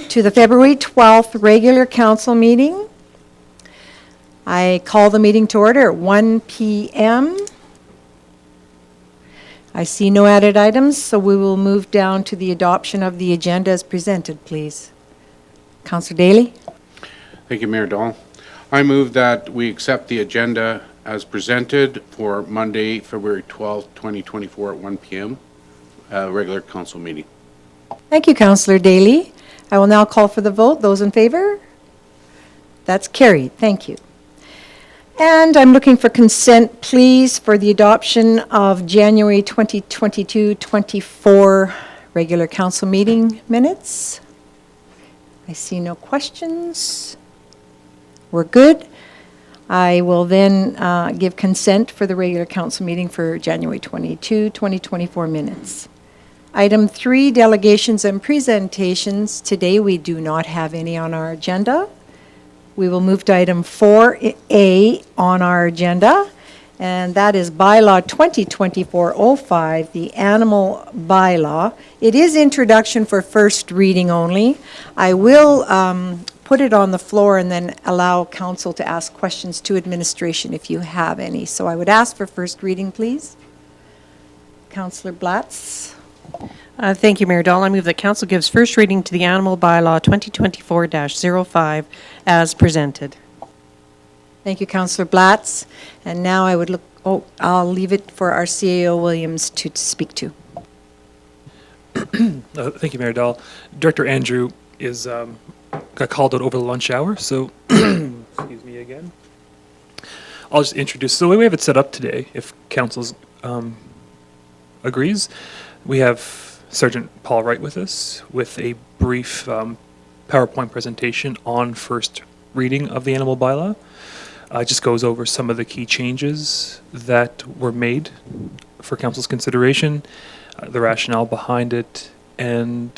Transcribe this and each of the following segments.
to the February 12th regular council meeting. I call the meeting to order at 1 p.m. I see no added items, so we will move down to the adoption of the agenda as presented, please. Councillor Daly? Thank you, Mayor Dahl. I move that we accept the agenda as presented for Monday, February 12th, 2024 at 1 p.m., regular council meeting. Thank you, Councillor Daly. I will now call for the vote. Those in favor? That's carried. Thank you. And I'm looking for consent, please, for the adoption of January 2022-24 regular council meeting minutes. I see no questions. We're good. I will then give consent for the regular council meeting for January 22, 2024 minutes. Item 3, delegations and presentations. Today we do not have any on our agenda. We will move to item 4A on our agenda, and that is bylaw 2024-05, the animal bylaw. It is introduction for first reading only. I will put it on the floor and then allow council to ask questions to administration if you have any. So I would ask for first reading, please. Councillor Blatz. Thank you, Mayor Dahl. I move that council gives first reading to the animal bylaw 2024-05 as presented. Thank you, Councillor Blatz. And now I would look, I'll leave it for our CAO Williams to speak to. Thank you, Mayor Dahl. Director Andrew is got called out over the lunch hour, so excuse me again. I'll just introduce. So the way we have it set up today, if council agrees, we have Sergeant Paul Wright with us with a brief PowerPoint presentation on first reading of the animal bylaw. It just goes over some of the key changes that were made for council's consideration, the rationale behind it, and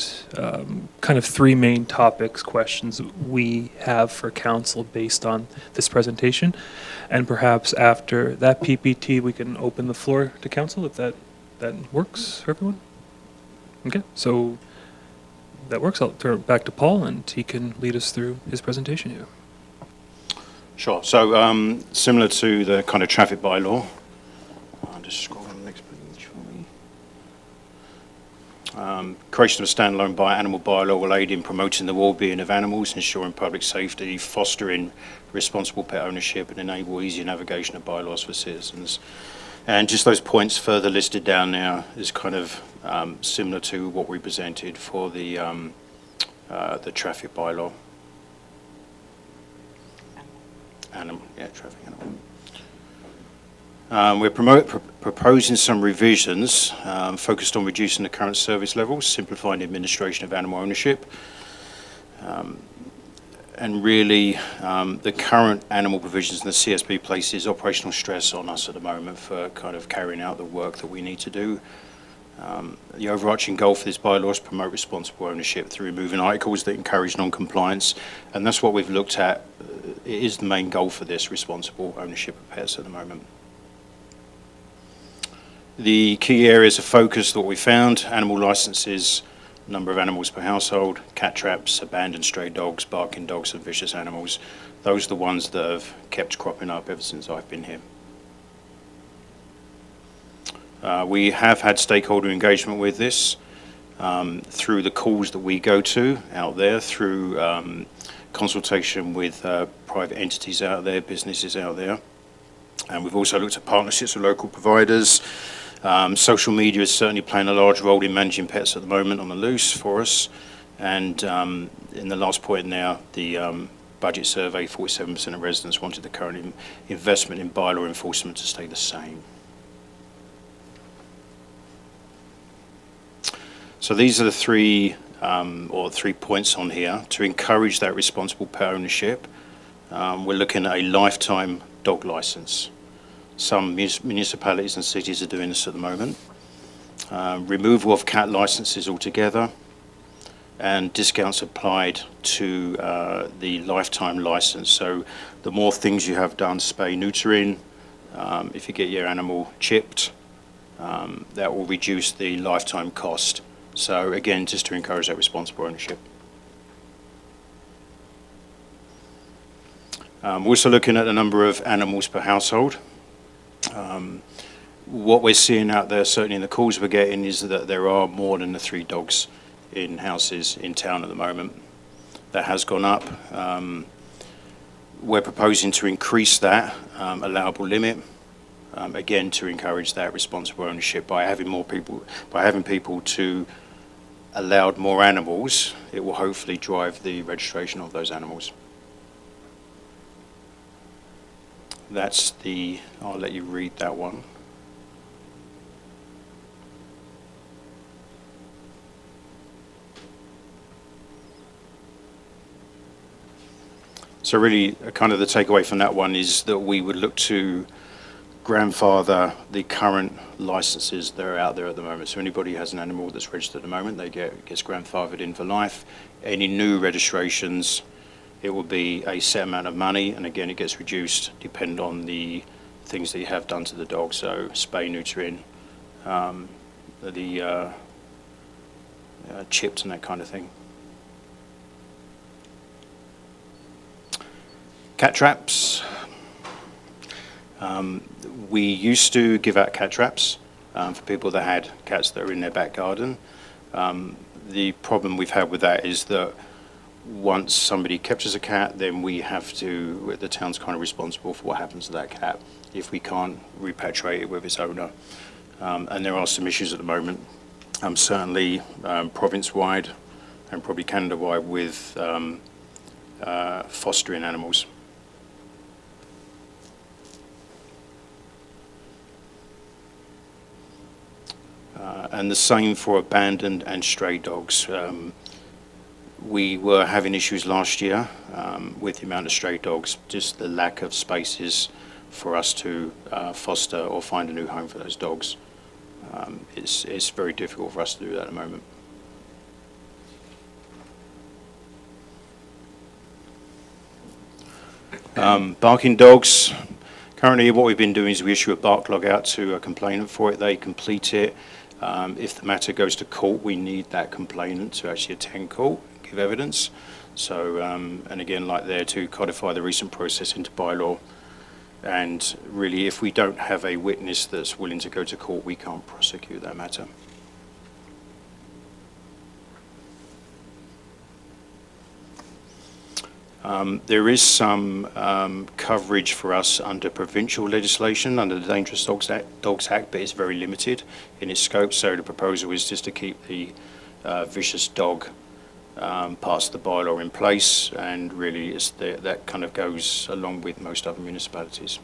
kind of 3 main topics, questions we have for council based on this presentation. And perhaps after that PPT, we can open the floor to council if that works for everyone. Okay, so that works. I'll turn it back to Paul, and he can lead us through his presentation here. Sure. So similar to the kind of traffic bylaw, I'll just scroll on the next page for me. Creation of a standalone animal bylaw will aid in promoting the well-being of animals, ensuring public safety, fostering responsible pet ownership, and enable easier navigation of bylaws for citizens. And just those points further listed down there is kind of similar to what we presented for the traffic bylaw. Traffic animal. We're proposing some revisions focused on reducing the current service levels, simplifying the administration of animal ownership, and really the current animal provisions in the CSB places operational stress on us at the moment for kind of carrying out the work that we need to do. The overarching goal for this bylaw is promote responsible ownership through removing articles that encourage non-compliance, and that's what we've looked at. It is the main goal for this, responsible ownership of pets at the moment. The key areas of focus that we found: animal licenses, number of animals per household, cat traps, abandoned stray dogs, barking dogs, and vicious animals. Those are the ones that have kept cropping up ever since I've been here. We have had stakeholder engagement with this through the calls that we go to out there, through consultation with private entities out there, businesses out there. And we've also looked at partnerships with local providers. Social media is certainly playing a large role in managing pets at the moment on the loose for us. And in the last point now, the budget survey, 47% of residents wanted the current investment in bylaw enforcement to stay the same. So these are the 3 points on here to encourage that responsible pet ownership. We're looking at a lifetime dog license. Some municipalities and cities are doing this at the moment. Removal of cat licenses altogether, and discounts applied to the lifetime license. So the more things you have done, spay, neutering, if you get your animal chipped, that will reduce the lifetime cost. So again, just to encourage that responsible ownership. We're also looking at the number of animals per household. What we're seeing out there, certainly in the calls we're getting, is that there are more than the 3 dogs in houses in town at the moment. That has gone up. We're proposing to increase that allowable limit, again, to encourage that responsible ownership by having people to allow more animals. It will hopefully drive the registration of those animals. I'll let you read that one. So really, kind of the takeaway from that one is that we would look to grandfather the current licenses that are out there at the moment. So anybody who has an animal that's registered at the moment, gets grandfathered in for life. Any new registrations, it will be a set amount of money, and again, it gets reduced depending on the things that you have done to the dog. So spay, neutering, chipped and that kind of thing. Cat traps. We used to give out cat traps for people that had cats that are in their back garden. The problem we've had with that is that once somebody captures a cat, then the town's kind of responsible for what happens to that cat if we can't repatriate it with its owner. And there are some issues at the moment, certainly province-wide and probably Canada-wide with fostering animals. And the same for abandoned and stray dogs. We were having issues last year with the amount of stray dogs, just the lack of spaces for us to foster or find a new home for those dogs. It's very difficult for us to do that at the moment. Barking dogs. Currently, what we've been doing is we issue a bark log out to a complainant for it. They complete it. If the matter goes to court, we need that complainant to actually attend court, give evidence. So, and again, like there, to codify the recent process into bylaw. And really, if we don't have a witness that's willing to go to court, we can't prosecute that matter. There is some coverage for us under provincial legislation, under the Dangerous Dogs Act, but it's very limited in its scope. So the proposal is just to keep the vicious dog parts of the bylaw in place, and really that kind of goes along with most other municipalities.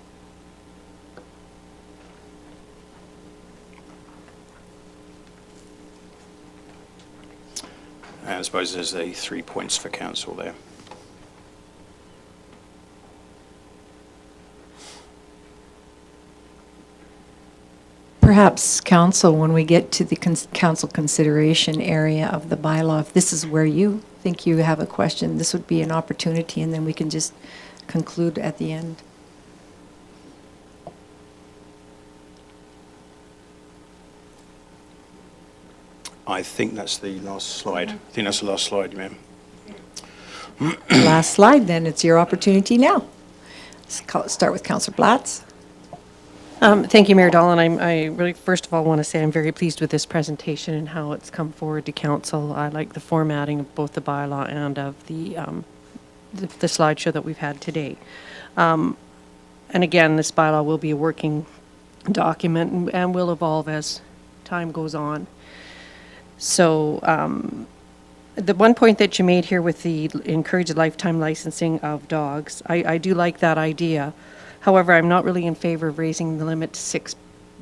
And I suppose there's the 3 points for council there. Perhaps, council, when we get to the council consideration area of the bylaw, if this is where you think you have a question, this would be an opportunity, and then we can just conclude at the end. I think that's the last slide. I think that's the last slide, ma'am. Last slide, then. It's your opportunity now. Start with Councillor Blatz. Thank you, Mayor Dahl, and I really, first of all, want to say I'm very pleased with this presentation and how it's come forward to council. I like the formatting of both the bylaw and of the slideshow that we've had today. And again, this bylaw will be a working document and will evolve as time goes on. So the one point that you made here with the encouraged lifetime licensing of dogs, I do like that idea. However, I'm not really in favor of raising the limit to 6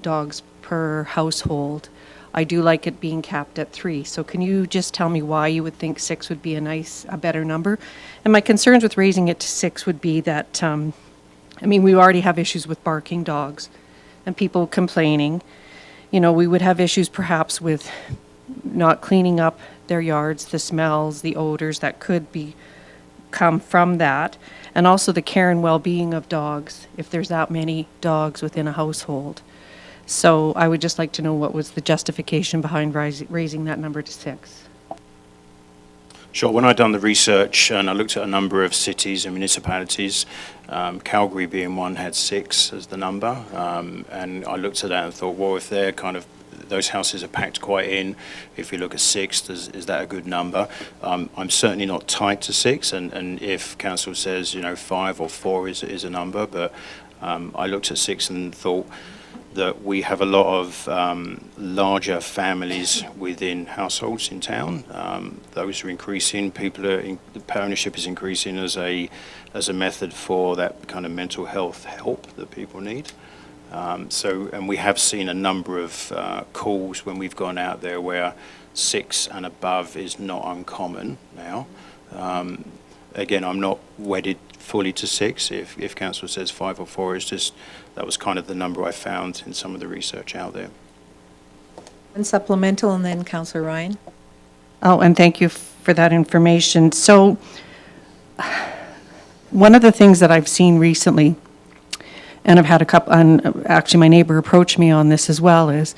dogs per household. I do like it being capped at 3. So can you just tell me why you would think 6 would be a better number? And my concerns with raising it to 6 would be that, we already have issues with barking dogs and people complaining. You know, we would have issues perhaps with not cleaning up their yards, the smells, the odors that could come from that. And also the care and well-being of dogs, if there's that many dogs within a household. So I would just like to know what was the justification behind raising that number to 6. Sure. When I done the research and I looked at a number of cities and municipalities, Calgary being one had 6 as the number, and I looked at that and thought, well, if they're kind of those houses are packed quite in. If you look at 6, is that a good number? I'm certainly not tied to 6, and if council says 5 or 4 is a number, but I looked at 6 and thought that we have a lot of larger families within households in town. Those are increasing. The pet ownership is increasing as a method for that kind of mental health help that people need. And we have seen a number of calls when we've gone out there where 6 and above is not uncommon now. Again, I'm not wedded fully to 6. If council says 5 or 4, that was kind of the number I found in some of the research out there. One supplemental, and then Councillor Ryan. Oh, and thank you for that information. So, one of the things that I've seen recently, and I've had a couple, and actually my neighbor approached me on this as well, is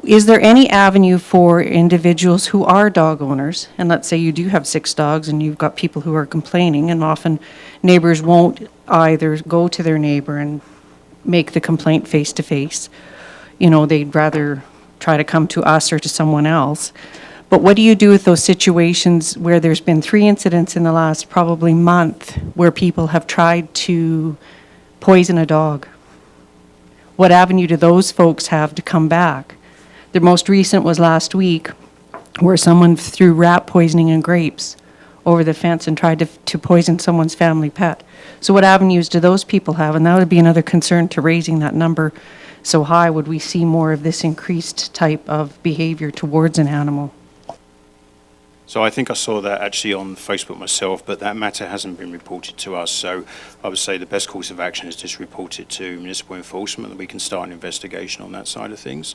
is there any avenue for individuals who are dog owners, and let's say you do have 6 dogs and you've got people who are complaining, and often neighbors won't either go to their neighbor and make the complaint face to face. They'd rather try to come to us or to someone else. But what do you do with those situations where there's been 3 incidents in the last probably month where people have tried to poison a dog? What avenue do those folks have to come back? The most recent was last week where someone threw rat poisoning in grapes over the fence and tried to poison someone's family pet. So what avenues do those people have? And that would be another concern to raising that number so high. Would we see more of this increased type of behavior towards an animal? So I think I saw that actually on Facebook myself, but that matter hasn't been reported to us. So I would say the best course of action is just report it to municipal enforcement, and we can start an investigation on that side of things.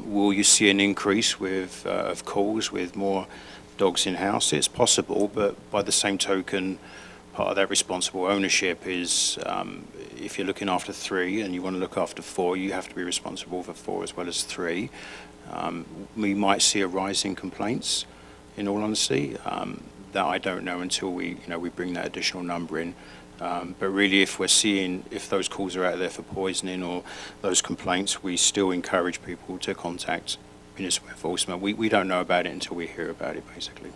Will you see an increase of calls with more dogs in house? It's possible, but by the same token, part of that responsible ownership is if you're looking after 3 and you want to look after 4, you have to be responsible for 4 as well as 3. We might see a rise in complaints. In all honesty, that I don't know until we bring that additional number in. But really, if those calls are out there for poisoning or those complaints, we still encourage people to contact municipal enforcement. We don't know about it until we hear about it, basically.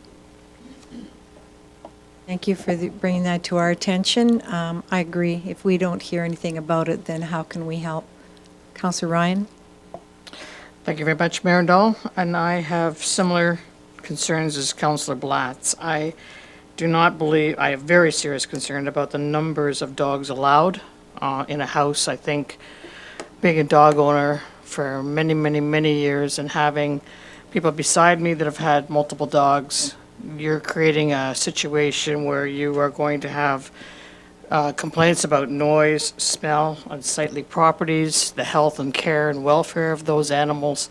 Thank you for bringing that to our attention. I agree. If we don't hear anything about it, then how can we help? Councillor Ryan? Thank you very much, Mayor Dahl. And I have similar concerns as Councillor Blatz. I have very serious concern about the numbers of dogs allowed in a house. I think being a dog owner for many, many, many years and having people beside me that have had multiple dogs, you're creating a situation where you are going to have complaints about noise, smell, unsightly properties, the health and care and welfare of those animals.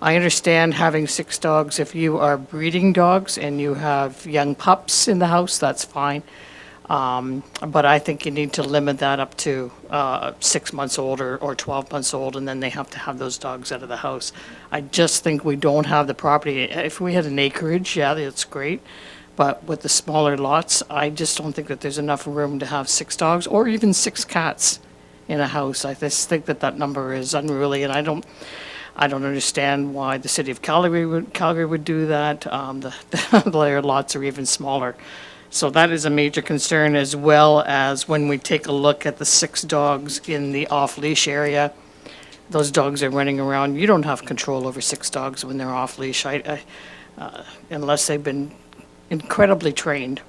I understand having 6 dogs. If you are breeding dogs and you have young pups in the house, that's fine. But I think you need to limit that up to 6 months old or 12 months old, and then they have to have those dogs out of the house. I just think we don't have the property. If we had an acreage, yeah, that's great. But with the smaller lots, I just don't think that there's enough room to have 6 dogs or even 6 cats in a house. I just think that number is unruly, and I don't understand why the city of Calgary would do that. Their lots are even smaller. So that is a major concern, as well as when we take a look at the 6 dogs in the off-leash area. Those dogs are running around. You don't have control over 6 dogs when they're off-leash, unless they've been incredibly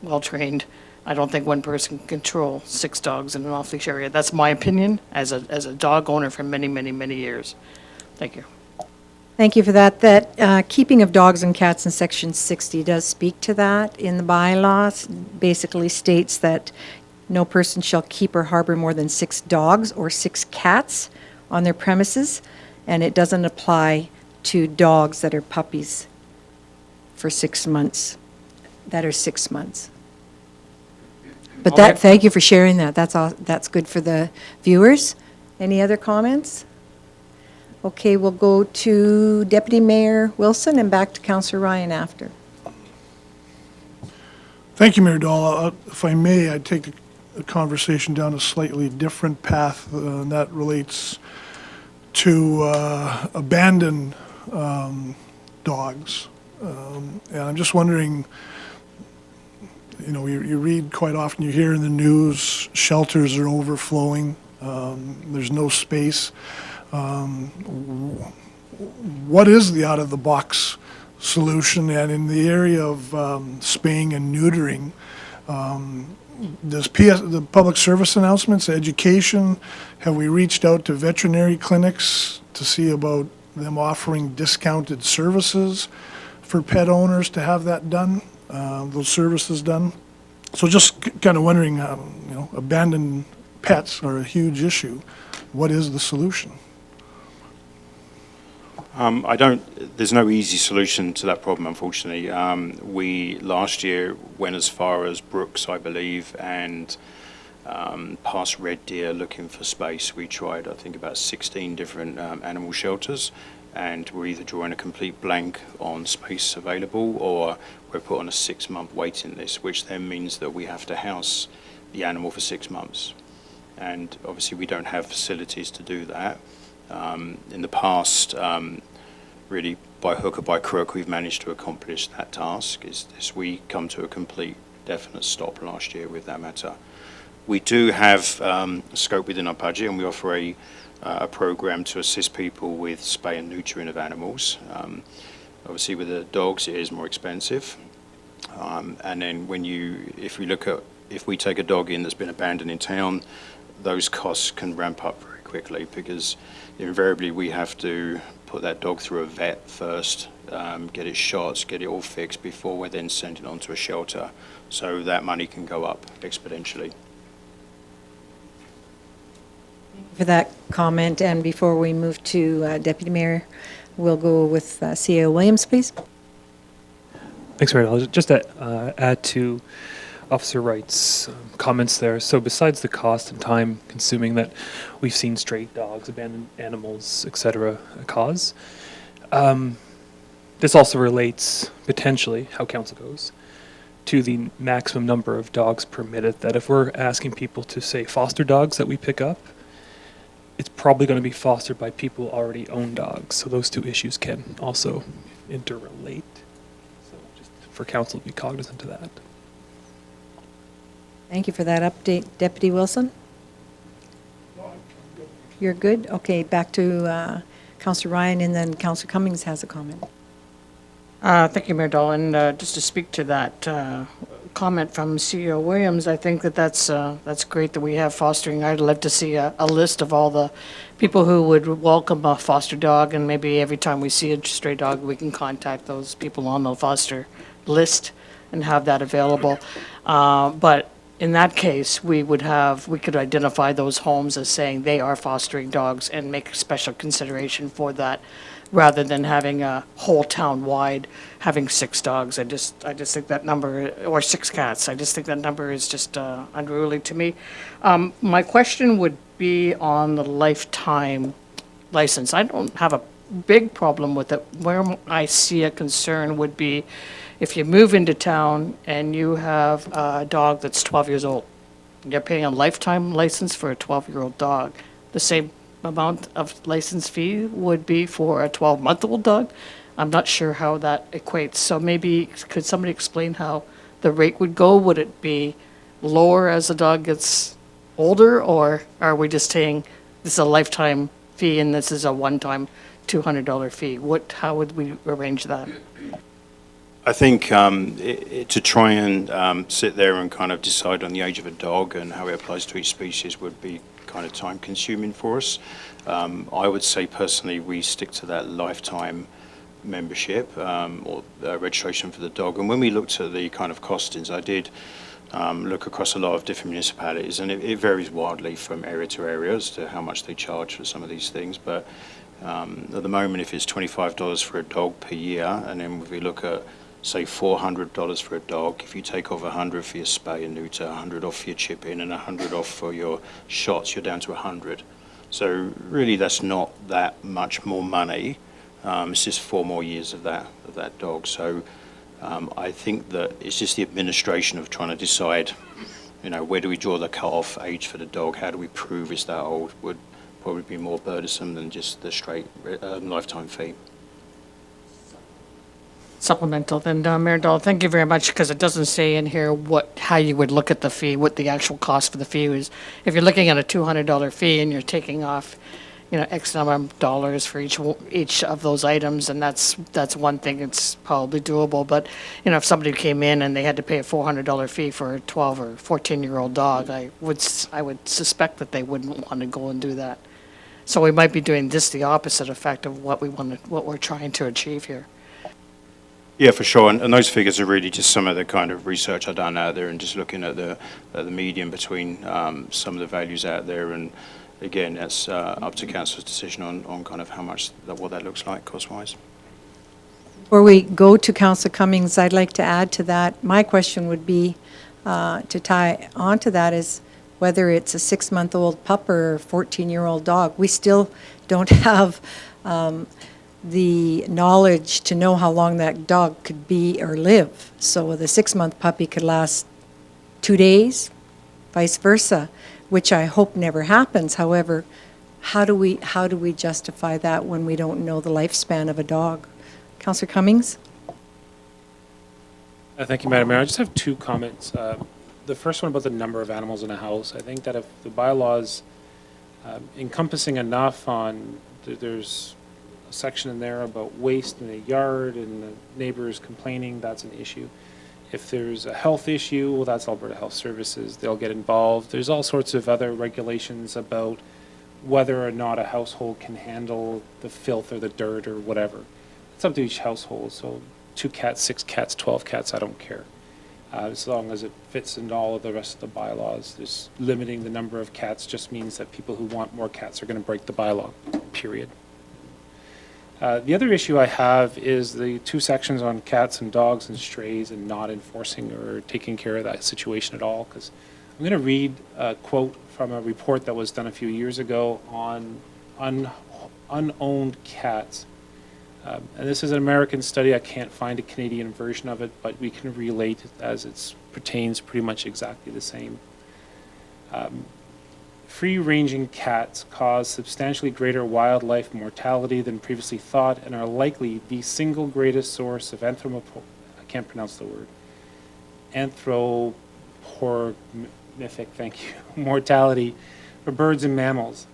well-trained. I don't think one person can control 6 dogs in an off-leash area. That's my opinion as a dog owner for many, many, many years. Thank you. Thank you for that. That keeping of dogs and cats in Section 60 does speak to that in the bylaws. Basically states that no person shall keep or harbor more than 6 dogs or 6 cats on their premises, and it doesn't apply to dogs that are puppies for 6 months, that are 6 months. But thank you for sharing that. That's good for the viewers. Any other comments? Okay, we'll go to Deputy Mayor Wilson and back to Councillor Ryan after. Thank you, Mayor Dahl. If I may, I'd take the conversation down a slightly different path, and that relates to abandoned dogs. And I'm just wondering, you know, you read quite often, you hear in the news, shelters are overflowing, there's no space. What is the out-of-the-box solution? And in the area of spaying and neutering, does the public service announcements, education, have we reached out to veterinary clinics to see about them offering discounted services for pet owners to have that done, those services done? So just kind of wondering, you know, abandoned pets are a huge issue. What is the solution? There's no easy solution to that problem, unfortunately. We last year went as far as Brooks, I believe, and past Red Deer looking for space. We tried, I think, about 16 different animal shelters, and we're either drawing a complete blank on space available, or we're put on a 6-month waiting list, which then means that we have to house the animal for 6 months. And obviously we don't have facilities to do that. In the past, really by hook or by crook, we've managed to accomplish that task. Is this we come to a complete, definite stop last year with that matter. We do have scope within our budget, and we offer a program to assist people with spay and neutering of animals. Obviously, with the dogs, it is more expensive. And then if we take a dog in that's been abandoned in town, those costs can ramp up very quickly, because invariably we have to put that dog through a vet first, get its shots, get it all fixed before we're then sending it on to a shelter. So that money can go up exponentially. For that comment, and before we move to Deputy Mayor, we'll go with CEO Williams, please. Thanks, Mayor. I'll just add to Officer Wright's comments there. So besides the cost and time consuming that we've seen stray dogs, abandoned animals, etc. cause, this also relates potentially, how council goes, to the maximum number of dogs permitted. That if we're asking people to, say, foster dogs that we pick up, it's probably going to be fostered by people who already own dogs. So those two issues can also interrelate. So just for council to be cognizant of that. Thank you for that update, Deputy Wilson. You're good? Okay, back to Councillor Ryan, and then Councillor Cummings has a comment. Thank you, Mayor Dahl. And just to speak to that comment from CEO Williams, I think that's great that we have fostering. I'd love to see a list of all the people who would welcome a foster dog, and maybe every time we see a stray dog, we can contact those people on the foster list and have that available. But in that case, we could identify those homes as saying they are fostering dogs and make a special consideration for that, rather than having a whole town wide having 6 dogs. I just think that number, or 6 cats, I just think that number is just unruly to me. My question would be on the lifetime license. I don't have a big problem with it. Where I see a concern would be if you move into town and you have a dog that's 12 years old, you're paying a lifetime license for a 12-year-old dog. The same amount of license fee would be for a 12-month-old dog. I'm not sure how that equates. So maybe could somebody explain how the rate would go? Would it be lower as the dog gets older, or are we just saying this is a lifetime fee and this is a one-time $200 fee? How would we arrange that? I think to try and sit there and kind of decide on the age of a dog and how it applies to each species would be kind of time consuming for us. I would say personally we stick to that lifetime membership or registration for the dog. And when we looked at the kind of costings, I did look across a lot of different municipalities, and it varies wildly from area to area as to how much they charge for some of these things. But at the moment, if it's $25 for a dog per year, and then if we look at say $400 for a dog, if you take off $100 for your spay and neuter, $100 off for your chip in, and $100 off for your shots, you're down to $100. So really, that's not that much more money. It's just 4 more years of that dog. So I think that it's just the administration of trying to decide, where do we draw the cut-off age for the dog? How do we prove it's that old? Would probably be more burdensome than just the straight lifetime fee. Supplemental, then, Mayor Dahl, thank you very much, because it doesn't say in here how you would look at the fee, what the actual cost for the fee is. If you're looking at a $200 fee and you're taking off, X number of dollars for each of those items, and that's one thing, it's probably doable. But, if somebody came in and they had to pay a $400 fee for a 12 or 14-year-old dog, I would suspect that they wouldn't want to go and do that. So we might be doing the opposite effect of what we're trying to achieve here. Yeah, for sure. And those figures are really just some of the kind of research I've done out there and just looking at the median between some of the values out there. And again, that's up to council's decision on kind of how much, what that looks like cost-wise. Before we go to Councillor Cummings, I'd like to add to that. My question would be, to tie on to that, is whether it's a 6-month-old pup or a 14-year-old dog. We still don't have the knowledge to know how long that dog could be or live. So the 6-month puppy could last 2 days, vice versa, which I hope never happens. However, how do we justify that when we don't know the lifespan of a dog? Councillor Cummings? Thank you, Madam Mayor. I just have 2 comments. The first one about the number of animals in a house. I think that if the bylaws encompassing enough on, there's a section in there about waste in the yard and the neighbors complaining, that's an issue. If there's a health issue, well, that's Alberta Health Services. They'll get involved. There's all sorts of other regulations about whether or not a household can handle the filth or the dirt or whatever. It's up to each household. So 2 cats, 6 cats, 12 cats, I don't care. As long as it fits into all of the rest of the bylaws. There's limiting the number of cats just means that people who want more cats are going to break the bylaw, period. The other issue I have is the 2 sections on cats and dogs and strays and not enforcing or taking care of that situation at all. Because I'm going to read a quote from a report that was done a few years ago on unowned cats. And this is an American study. I can't find a Canadian version of it, but we can relate it as it pertains pretty much exactly the same. Free-ranging cats cause substantially greater wildlife mortality than previously thought and are likely the single greatest source of mortality for birds and mammals.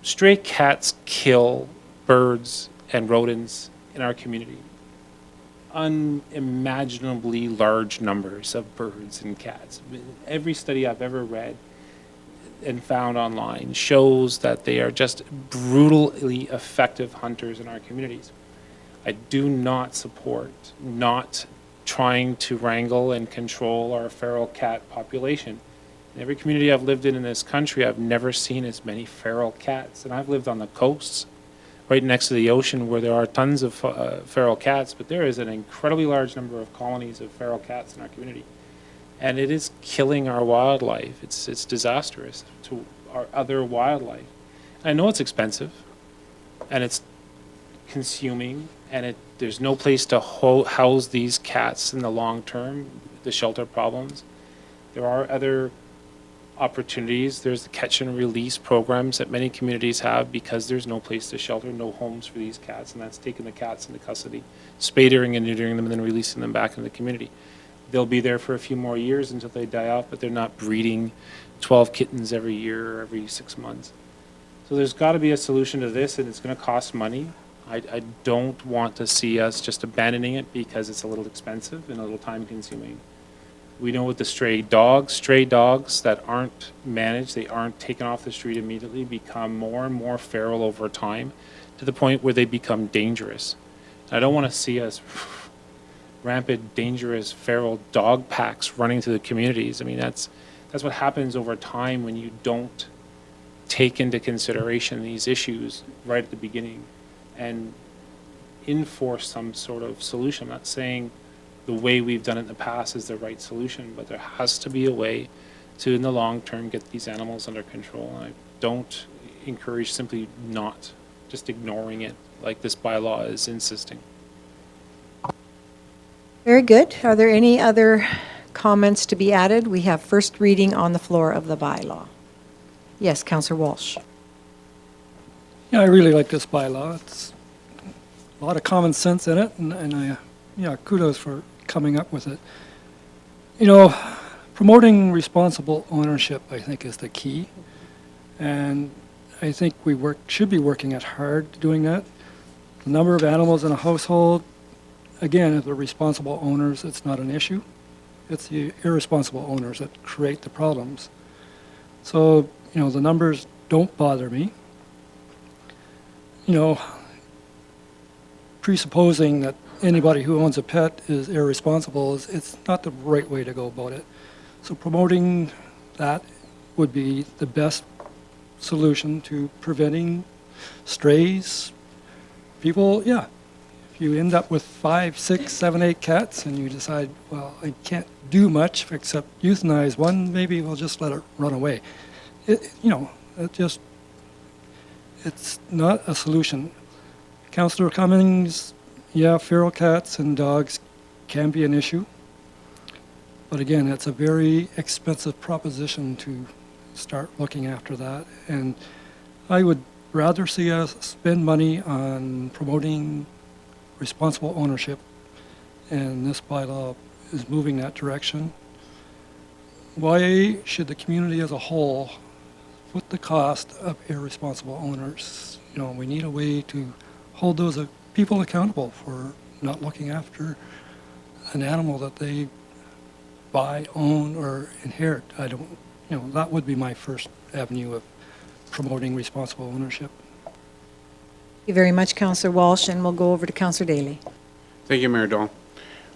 Stray cats kill birds and rodents in our community. Unimaginably large numbers of birds and cats. Every study I've ever read and found online shows that they are just brutally effective hunters in our communities. I do not support not trying to wrangle and control our feral cat population. In every community I've lived in this country, I've never seen as many feral cats. And I've lived on the coasts, right next to the ocean, where there are tons of feral cats, but there is an incredibly large number of colonies of feral cats in our community. And it is killing our wildlife. It's disastrous to our other wildlife. I know it's expensive, and it's consuming, and there's no place to house these cats in the long term, the shelter problems. There are other opportunities. There's the catch and release programs that many communities have because there's no place to shelter, no homes for these cats, and that's taking the cats into custody, spadering and neutering them, and then releasing them back into the community. They'll be there for a few more years until they die off, but they're not breeding 12 kittens every year or every 6 months. So there's got to be a solution to this, and it's going to cost money. I don't want to see us just abandoning it because it's a little expensive and a little time consuming. We know with the stray dogs that aren't managed, they aren't taken off the street immediately, become more and more feral over time to the point where they become dangerous. I don't want to see us rampant, dangerous, feral dog packs running through the communities. I mean, that's what happens over time when you don't take into consideration these issues right at the beginning and enforce some sort of solution. I'm not saying the way we've done it in the past is the right solution, but there has to be a way to, in the long term, get these animals under control. And don't encourage simply not, just ignoring it, like this bylaw is insisting. Very good. Are there any other comments to be added? We have first reading on the floor of the bylaw. Yes, Councillor Walsh. Yeah, I really like this bylaw. It's a lot of common sense in it, and I, yeah, kudos for coming up with it. You know, promoting responsible ownership, I think, is the key. And I think we should be working at hard doing that. The number of animals in a household, again, if they're responsible owners, it's not an issue. It's the irresponsible owners that create the problems. So, you know, the numbers don't bother me. You know, presupposing that anybody who owns a pet is irresponsible it's not the right way to go about it. So promoting that would be the best solution to preventing strays. People, yeah, if you end up with 5, 6, 7, 8 cats and you decide, well, I can't do much except euthanize one, maybe we'll just let it run away. You know, it's not a solution. Councillor Cummings, yeah, feral cats and dogs can be an issue. But again, it's a very expensive proposition to start looking after that. And I would rather see us spend money on promoting responsible ownership. And this bylaw is moving that direction. Why should the community as a whole foot the cost of irresponsible owners? You know, we need a way to hold those people accountable for not looking after an animal that they buy, own, or inherit. I don't, you know, that would be my first avenue of promoting responsible ownership. Thank you very much, Councillor Walsh, and we'll go over to Councillor Daly. Thank you, Mayor Dahl.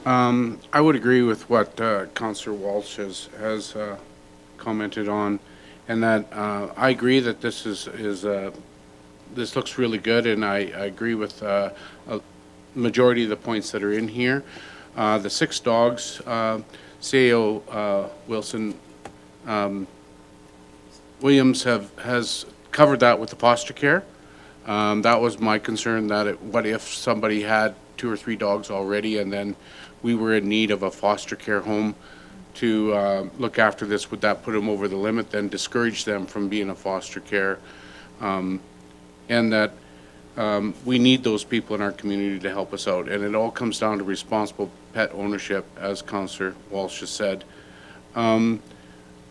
I would agree with what Councillor Walsh has commented on, and that I agree that this this looks really good, and I agree with a majority of the points that are in here. The 6 dogs, CEO Wilson Williams has covered that with the foster care. That was my concern, that what if somebody had 2 or 3 dogs already and then we were in need of a foster care home to look after this, would that put them over the limit, then discourage them from being a foster care? And that we need those people in our community to help us out. And it all comes down to responsible pet ownership, as Councillor Walsh has said. I'm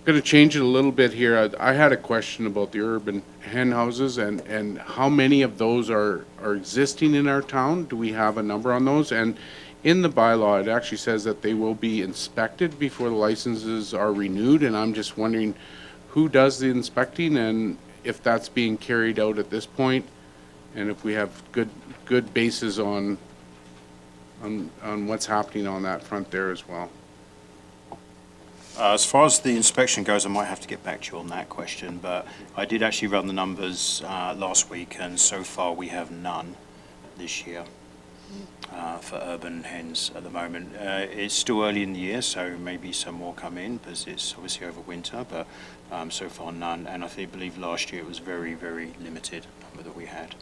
going to change it a little bit here. I had a question about the urban hen houses and how many of those are existing in our town. Do we have a number on those? And in the bylaw, it actually says that they will be inspected before the licenses are renewed. And I'm just wondering who does the inspecting and if that's being carried out at this point, and if we have good basis on what's happening on that front there as well. As far as the inspection goes, I might have to get back to you on that question, but I did actually run the numbers last week, and so far we have none this year for urban hens at the moment. It's still early in the year, so maybe some more come in, because it's obviously over winter, but so far none, and I believe last year it was very, very limited number that we had.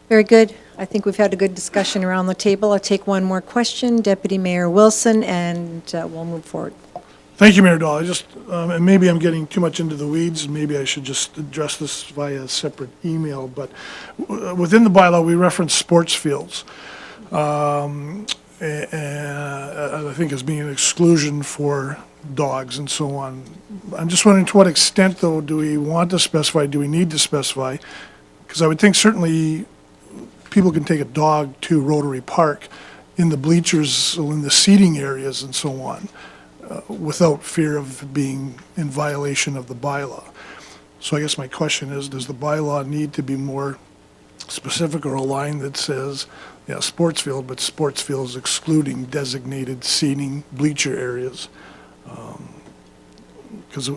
Very good. I think we've had a good discussion around the table. I'll take one more question, Deputy Mayor Wilson, and we'll move forward. Thank you, Mayor Dahl. I just, and maybe I'm getting too much into the weeds, and maybe I should just address this via a separate email, but within the bylaw, we reference sports fields. And I think as being an exclusion for dogs and so on. I'm just wondering to what extent, though, do we want to specify, do we need to specify? Because I would think certainly people can take a dog to Rotary Park in the bleachers, in the seating areas and so on, without fear of being in violation of the bylaw. So I guess my question is, does the bylaw need to be more specific, or a line that says, yeah, sports field, but sports fields excluding designated seating bleacher areas? Because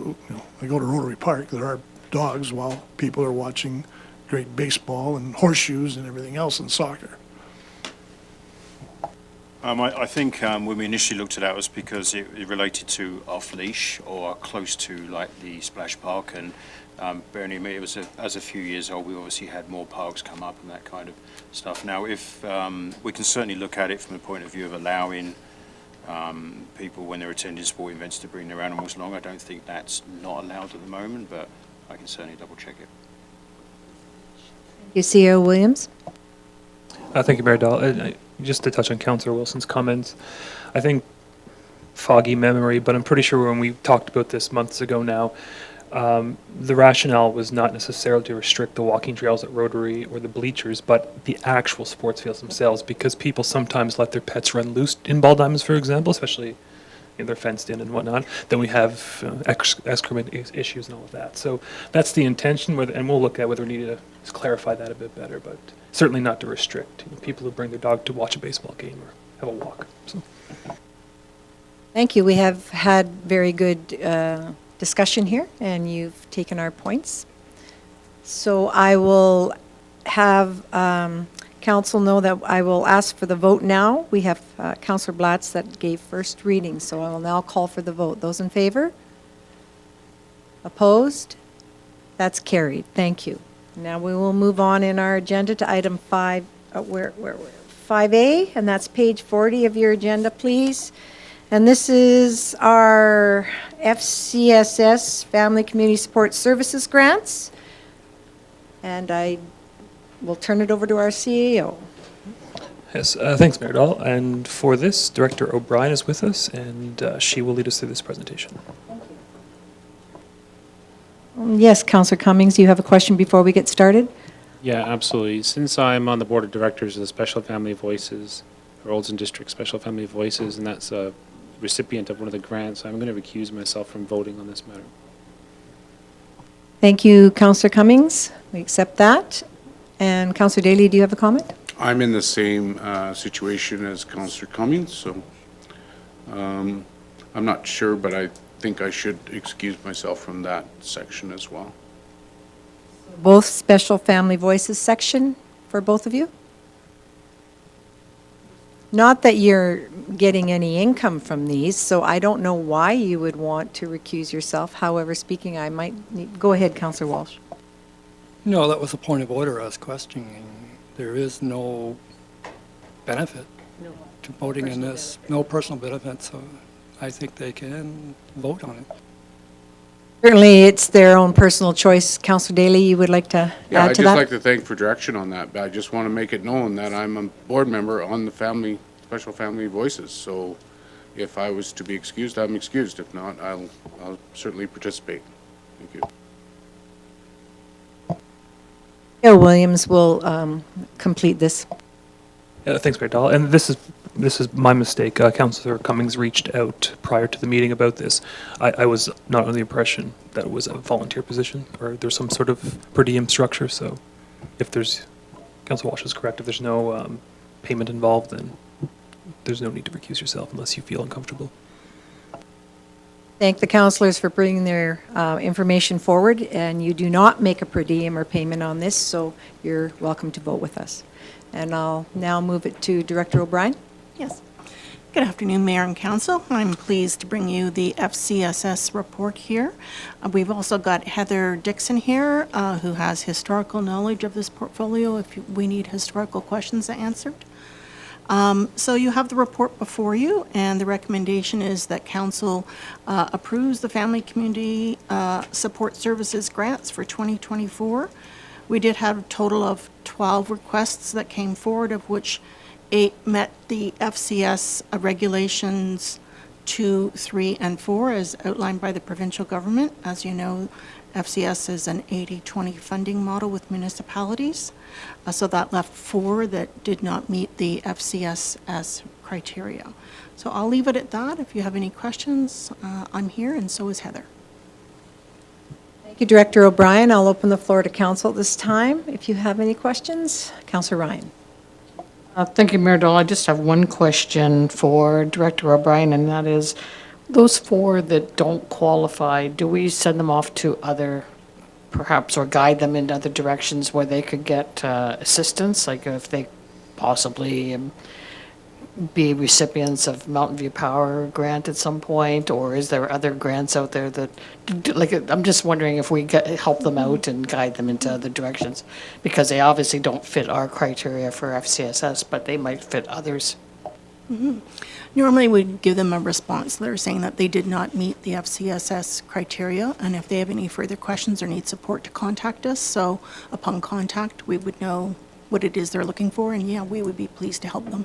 I go to Rotary Park, there are dogs while people are watching great baseball and horseshoes and everything else in soccer. I think when we initially looked at that was because it related to off-leash or close to like the splash park, and bearing in mind it was as a few years old, we obviously had more parks come up and that kind of stuff. Now, if we can certainly look at it from the point of view of allowing people when they're attending sporting events to bring their animals along. I don't think that's not allowed at the moment, but I can certainly double check it. You, CEO Williams? Thank you, Mayor Dahl. Just to touch on Councillor Wilson's comments, I think foggy memory, but I'm pretty sure when we talked about this months ago now, the rationale was not necessarily to restrict the walking trails at Rotary or the bleachers, but the actual sports fields themselves, because people sometimes let their pets run loose in ball diamonds, for example, especially if they're fenced in and whatnot. Then we have excrement issues and all of that. So that's the intention, and we'll look at whether we need to clarify that a bit better, but certainly not to restrict people who bring their dog to watch a baseball game or have a walk. So. Thank you. We have had very good discussion here, and you've taken our points. So I will have council know that I will ask for the vote now. We have Councillor Blatz that gave first reading, so I will now call for the vote. Those in favor? Opposed? That's carried. Thank you. Now we will move on in our agenda to item 5, 5A, and that's page 40 of your agenda, please. And this is our FCSS, Family Community Support Services grants. And I will turn it over to our CEO. Yes, thanks, Mayor Dahl. And for this, Director O'Brien is with us, and she will lead us through this presentation. Yes, Councillor Cummings, you have a question before we get started? Yeah, absolutely. Since I'm on the board of directors of the Special Family Voices, or Olds and District Special Family Voices, and that's a recipient of one of the grants, I'm going to recuse myself from voting on this matter. Thank you, Councillor Cummings. We accept that. And Councillor Daly, do you have a comment? I'm in the same situation as Councillor Cummings, so I'm not sure, but I think I should excuse myself from that section as well. Both Special Family Voices section for both of you? Not that you're getting any income from these, so I don't know why you would want to recuse yourself. However, speaking, I might need, go ahead, Councillor Walsh. No, that was a point of order I was questioning. There is no benefit to voting in this, no personal benefit, so I think they can vote on it. Certainly, it's their own personal choice. Councillor Daly, you would like to Yeah, add I'd to just that? like to thank for direction on that, but I just want to make it known that I'm a board member on the Special Family Voices, so if I was to be excused, I'm excused. If not, I'll certainly participate. Thank you. Gail Williams will complete this. Thanks, Mayor Dahl. And this is my mistake. Councillor Cummings reached out prior to the meeting about this. I was not under the impression that it was a volunteer position or there's some sort of per diem structure. So if there's, Councillor Walsh is correct, if there's no payment involved, then there's no need to recuse yourself unless you feel uncomfortable. Thank the councillors for bringing their information forward, and you do not make a per diem or payment on this, so you're welcome to vote with us. And I'll now move it to Director O'Brien. Yes. Good afternoon, Mayor and Council. I'm pleased to bring you the FCSS report here. We've also got Heather Dixon here, who has historical knowledge of this portfolio if we need historical questions answered. So you have the report before you, and the recommendation is that Council approves the Family Community Support Services grants for 2024. We did have a total of 12 requests that came forward, of which 8 met the FCS regulations 2, 3, and 4 as outlined by the provincial government. As you know, FCS is an 80-20 funding model with municipalities. So that left 4 that did not meet the FCSS criteria. So I'll leave it at that. If you have any questions, I'm here, and so is Heather. Thank you, Director O'Brien. I'll open the floor to council at this time. If you have any questions, Councillor Ryan. Thank you, Mayor Dahl. I just have one question for Director O'Brien, and that is, those 4 that don't qualify, do we send them off to other, perhaps, or guide them in other directions where they could get assistance? Like if they possibly be recipients of Mountain View Power grant at some point, or is there other grants out there that, like, I'm just wondering if we help them out and guide them into other directions, because they obviously don't fit our criteria for FCSS, but they might fit others. Normally, we'd give them a response letter saying that they did not meet the FCSS criteria, and if they have any further questions or need support, to contact us. So upon contact, we would know what it is they're looking for, and yeah, we would be pleased to help them.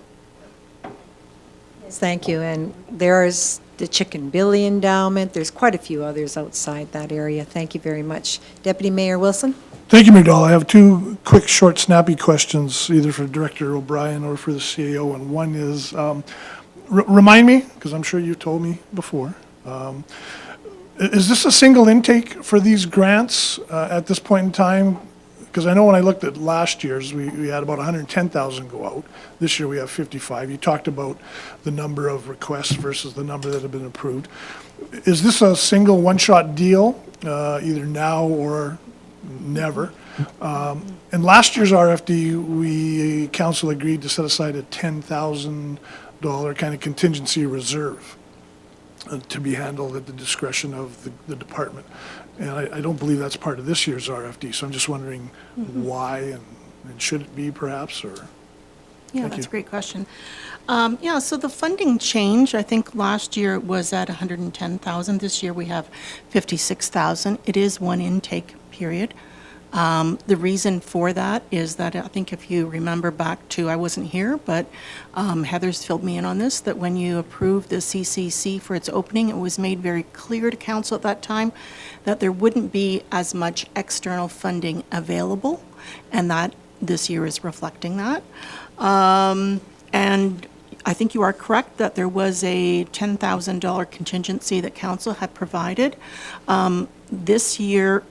Yes, thank you. And there's the Chicken Billy Endowment. There's quite a few others outside that area. Thank you very much. Deputy Mayor Wilson? Thank you, Mayor Dahl. I have two quick, short, snappy questions, either for Director O'Brien or for the CAO. And one is, remind me, because I'm sure you've told me before, is this a single intake for these grants at this point in time? Because I know when I looked at last year's, we had about 110,000 go out. This year we have 55. You talked about the number of requests versus the number that have been approved. Is this a single one-shot deal, either now or never? And last year's RFD, council agreed to set aside a $10,000 kind of contingency reserve to be handled at the discretion of the department. And I don't believe that's part of this year's RFD, so I'm just wondering why and should it be perhaps, or? Yeah, Thank that's you. a great question. Yeah, so the funding change, I think last year it was at 110,000. This year we have 56,000. It is one intake period. The reason for that is that I think if you remember back to, I wasn't here, but Heather's filled me in on this, that when you approved the CCC for its opening, it was made very clear to council at that time that there wouldn't be as much external funding available, and that this year is reflecting that. And I think you are correct that there was a $10,000 contingency that council had provided. This year,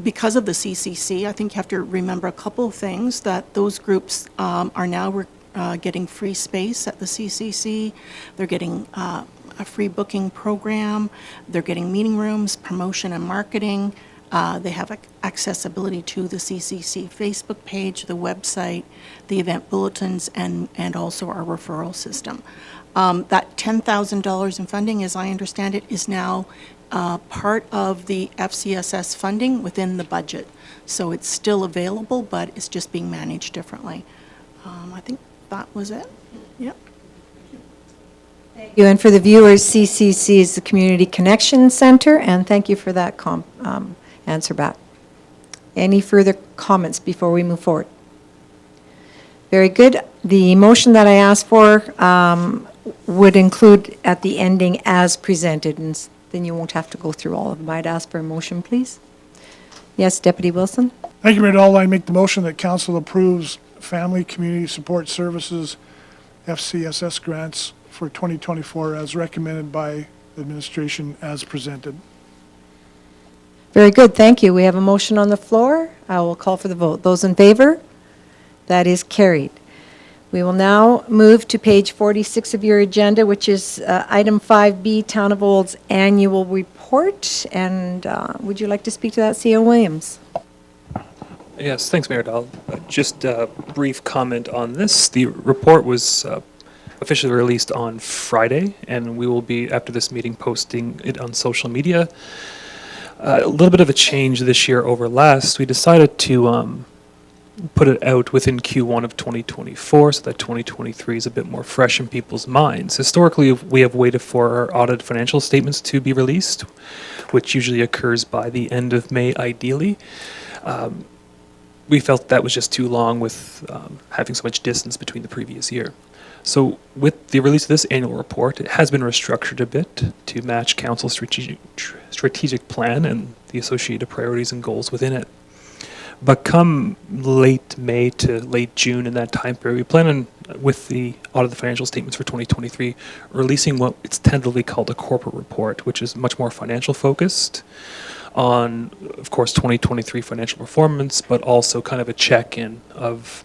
because of the CCC, I think you have to remember a couple of things, that those groups are now getting free space at the CCC. They're getting a free booking program. They're getting meeting rooms, promotion and marketing. They have accessibility to the CCC Facebook page, the website, the event bulletins, and also our referral system. That $10,000 in funding, as I understand it, is now part of the FCSS funding within the budget. So it's still available, but it's just being managed differently. I think that was it. Yep. Thank you. And for the viewers, CCC is the Community Connection Center, and thank you for that answer back. Any further comments before we move forward? Very good. The motion that I asked for would include at the ending as presented, and then you won't have to go through all of them. I'd ask for a motion, please. Yes, Deputy Wilson? Thank you, Mayor Dahl. I make the motion that council approves Family Community Support Services FCSS grants for 2024 as recommended by administration as presented. Very good, thank you. We have a motion on the floor. I will call for the vote. Those in favor? That is carried. We will now move to page 46 of your agenda, which is item 5B, Town of Old's annual report. And would you like to speak to that, C.O. Williams? Yes, thanks, Mayor Dahl. Just a brief comment on this. The report was officially released on Friday, and we will be, after this meeting, posting it on social media. A little bit of a change this year over last. We decided to put it out within Q1 of 2024 so that 2023 is a bit more fresh in people's minds. Historically, we have waited for our audited financial statements to be released, which usually occurs by the end of May, ideally. We felt that was just too long with having so much distance between the previous year. So with the release of this annual report, it has been restructured a bit to match council's strategic plan and the associated priorities and goals within it. But come late May to late June, in that time period, we plan on, with the audit of the financial statements for 2023, releasing what it's tentatively called a corporate report, which is much more financial focused on, of course, 2023 financial performance, but also kind of a check-in of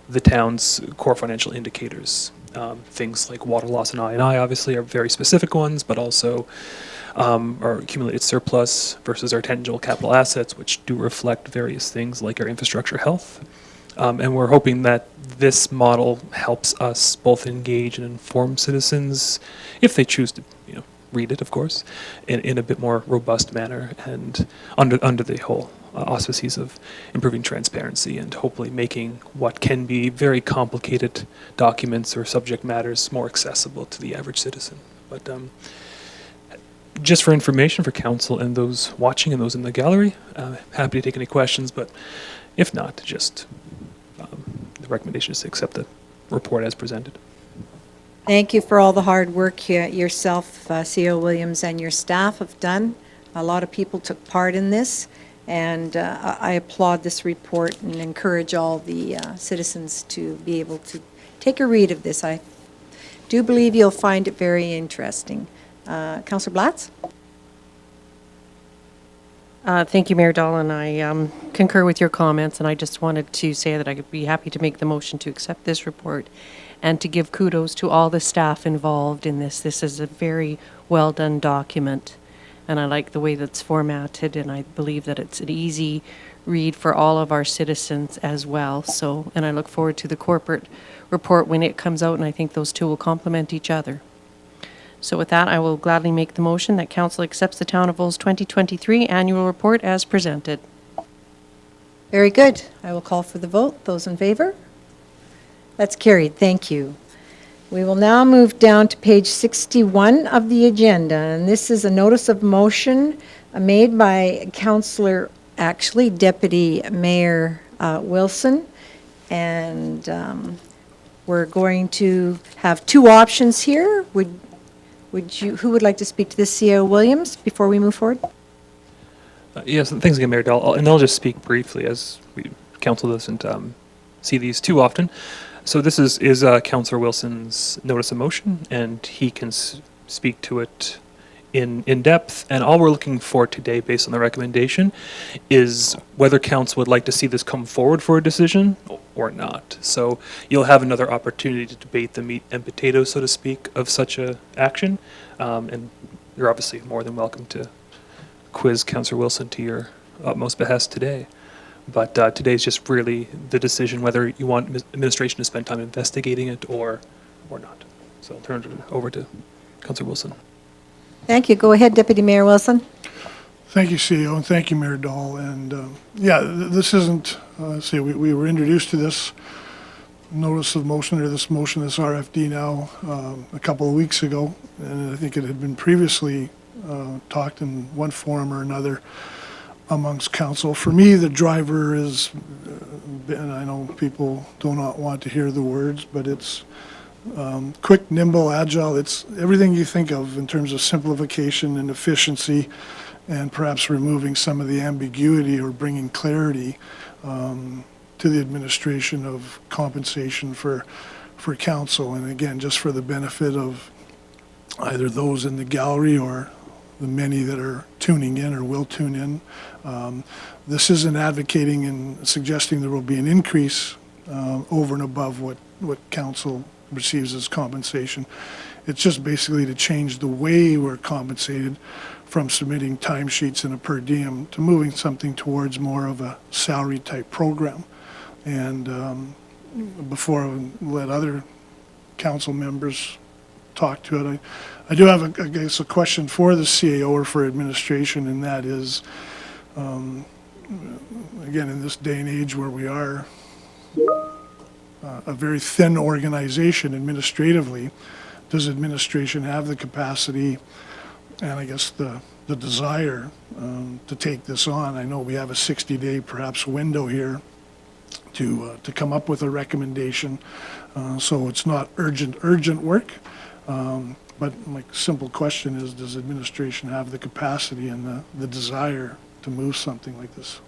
the town's core financial indicators. Things like water loss and I&I obviously are very specific ones, but also our accumulated surplus versus our tangible capital assets, which do reflect various things like our infrastructure health. And we're hoping that this model helps us both engage and inform citizens, if they choose to, read it, of course, in a bit more robust manner, and under the whole auspices of improving transparency and hopefully making what can be very complicated documents or subject matters more accessible to the average citizen. But just for information for council and those watching and those in the gallery, happy to take any questions, but if not, just the recommendation is to accept the report as presented. Thank you for all the hard work yourself, CEO Williams, and your staff have done. A lot of people took part in this, and I applaud this report and encourage all the citizens to be able to take a read of this. I do believe you'll find it very interesting. Councillor Blatz? Thank you, Mayor Dolan. I concur with your comments, and I just wanted to say that I could be happy to make the motion to accept this report and to give kudos to all the staff involved in this. This is a very well-done document, and I like the way that's formatted, and I believe that it's an easy read for all of our citizens as well. So, and I look forward to the corporate report when it comes out, and I think those two will complement each other. So with that, I will gladly make the motion that Council accepts the Town of Ols 2023 annual report as presented. Very good. I will call for the vote. Those in favor? That's carried. Thank you. We will now move down to page 61 of the agenda, and this is a notice of motion made by Deputy Mayor Wilson, and we're going to have two options here. Who would like to speak to this, CEO Williams, before we move forward? Yes, and thanks again, Mayor Dahl. And I'll just speak briefly, as council doesn't see these too often. So this is Councillor Wilson's notice of motion, and he can speak to it in depth. And all we're looking for today, based on the recommendation, is whether council would like to see this come forward for a decision or not. So you'll have another opportunity to debate the meat and potatoes, so to speak, of such a action. And you're obviously more than welcome to quiz Councillor Wilson to your utmost behest today. But today is just really the decision whether you want administration to spend time investigating it or not. So I'll turn it over to Councillor Wilson. Thank you. Go ahead, Deputy Mayor Wilson. Thank you, CEO, and thank you, Mayor Dahl. And this isn't, we were introduced to this notice of motion, or this motion, this RFD now, a couple of weeks ago. And I think it had been previously talked in one forum or another amongst council. For me, the driver is, and I know people do not want to hear the words, but it's quick, nimble, agile. It's everything you think of in terms of simplification and efficiency, and perhaps removing some of the ambiguity or bringing clarity to the administration of compensation for council. And again, just for the benefit of either those in the gallery or the many that are tuning in or will tune in, this isn't advocating and suggesting there will be an increase over and above what council receives as compensation. It's just basically to change the way we're compensated from submitting timesheets and a per diem to moving something towards more of a salary type program. And before I let other council members talk to it, I do have, I guess, a question for the CAO or for administration, and that is, again, in this day and age where we are a very thin organization administratively, does administration have the capacity and I guess the desire to take this on? I know we have a 60-day perhaps window here to come up with a recommendation, so it's not urgent work. But my simple question is, does administration have the capacity and the desire to move something like this?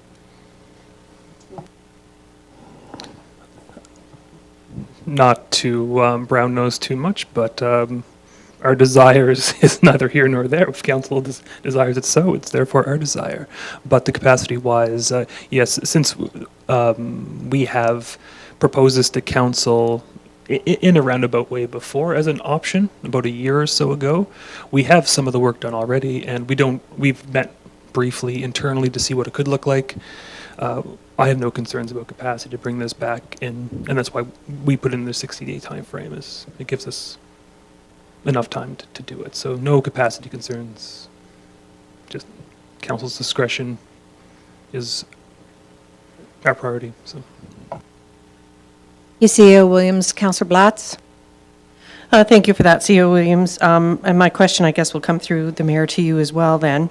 Not to brown nose too much, but our desire is neither here nor there. If council desires it so, it's therefore our desire. But the capacity-wise, yes, since we have proposed this to council in a roundabout way before as an option about a year or so ago, we have some of the work done already, and we've met briefly internally to see what it could look like. I have no concerns about capacity to bring this back in, and that's why we put in the 60-day time frame. Is it gives us enough time to do it. So no capacity concerns. Just council's discretion is our priority. So. CEO Williams, Councillor Blatz. Thank you for that, CEO Williams. And my question, I guess, will come through the mayor to you as well then.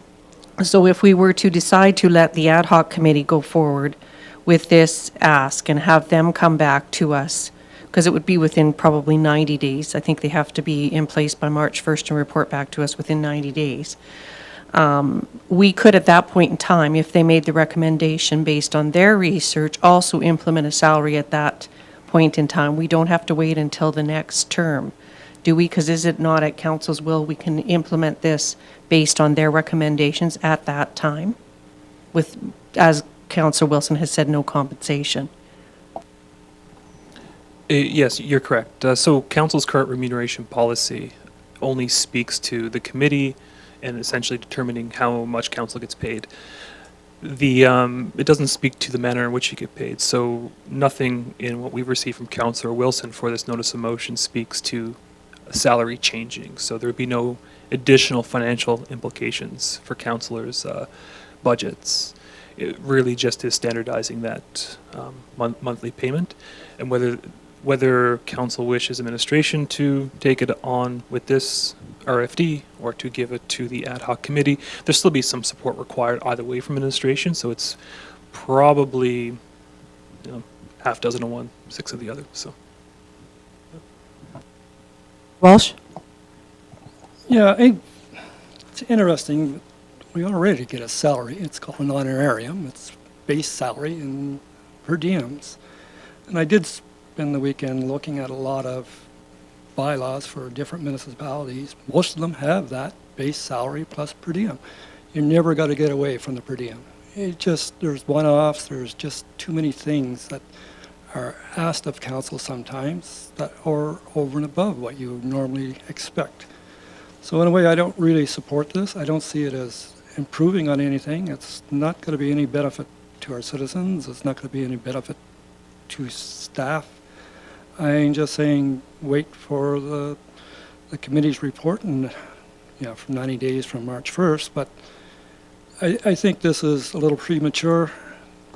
So if we were to decide to let the ad hoc committee go forward with this ask and have them come back to us, because it would be within probably 90 days. I think they have to be in place by March 1st and report back to us within 90 days. We could, at that point in time, if they made the recommendation based on their research, also implement a salary at that point in time. We don't have to wait until the next term, do we? Because is it not at council's will, we can implement this based on their recommendations at that time with, as Councillor Wilson has said, no compensation? Yes, you're correct. So council's current remuneration policy only speaks to the committee and essentially determining how much council gets paid. It doesn't speak to the manner in which you get paid. So nothing in what we've received from Councillor Wilson for this notice of motion speaks to a salary changing. So there would be no additional financial implications for councillors' budgets. It really just is standardizing that monthly payment, and whether council wishes administration to take it on with this RFD or to give it to the ad hoc committee, there'll still be some support required either way from administration. So it's probably half dozen of one, six of the other. So Walsh? Yeah, it's interesting. We already get a salary. It's called an honorarium. It's base salary and per diems. And I did spend the weekend looking at a lot of bylaws for different municipalities. Most of them have that base salary plus per diem. You're never got to get away from the per diem. There's one-offs. There's just too many things that are asked of council sometimes that are over and above what you normally expect. So in a way, I don't really support this. I don't see it as improving on anything. It's not going to be any benefit to our citizens. It's not going to be any benefit to staff. I'm just saying wait for the committee's report and for 90 days from March 1st. But I think this is a little premature.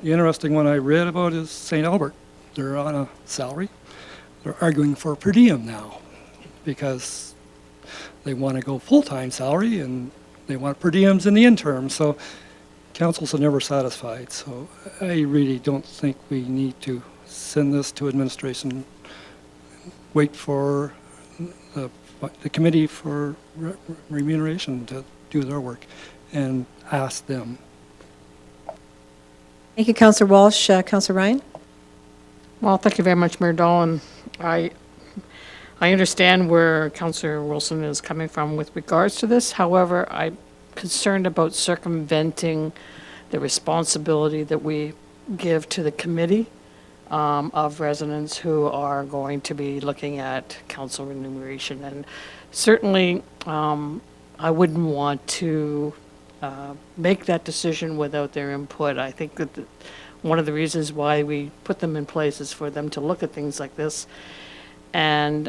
The interesting one I read about is St. Albert. They're on a salary. They're arguing for per diem now because they want to go full-time salary and they want per diems in the interim. So councils are never satisfied. So I really don't think we need to send this to administration. Wait for the committee for remuneration to do their work and ask them. Thank you, Councillor Walsh. Councillor Ryan? Well, thank you very much, Mayor Dolan. I understand where Councillor Wilson is coming from with regards to this. However, I'm concerned about circumventing the responsibility that we give to the committee of residents who are going to be looking at council remuneration. And certainly, I wouldn't want to make that decision without their input. I think that one of the reasons why we put them in place is for them to look at things like this. And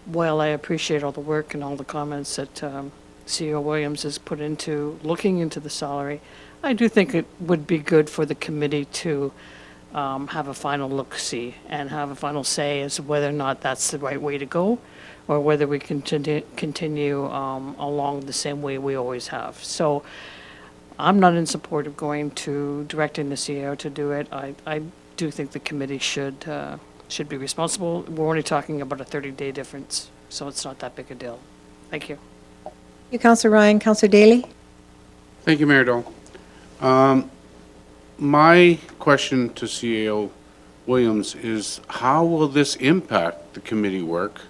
while I appreciate all the work and all the comments that CEO Williams has put into looking into the salary, I do think it would be good for the committee to have a final look-see and have a final say as to whether or not that's the right way to go, or whether we continue along the same way we always have. So I'm not in support of going to directing the CEO to do it. I do think the committee should be responsible. We're only talking about a 30-day difference, so it's not that big a deal. Thank you. Thank you, Councillor Ryan. Councillor Daly? Thank you, Mayor Dole. My question to CEO Williams is, how will this impact the committee work?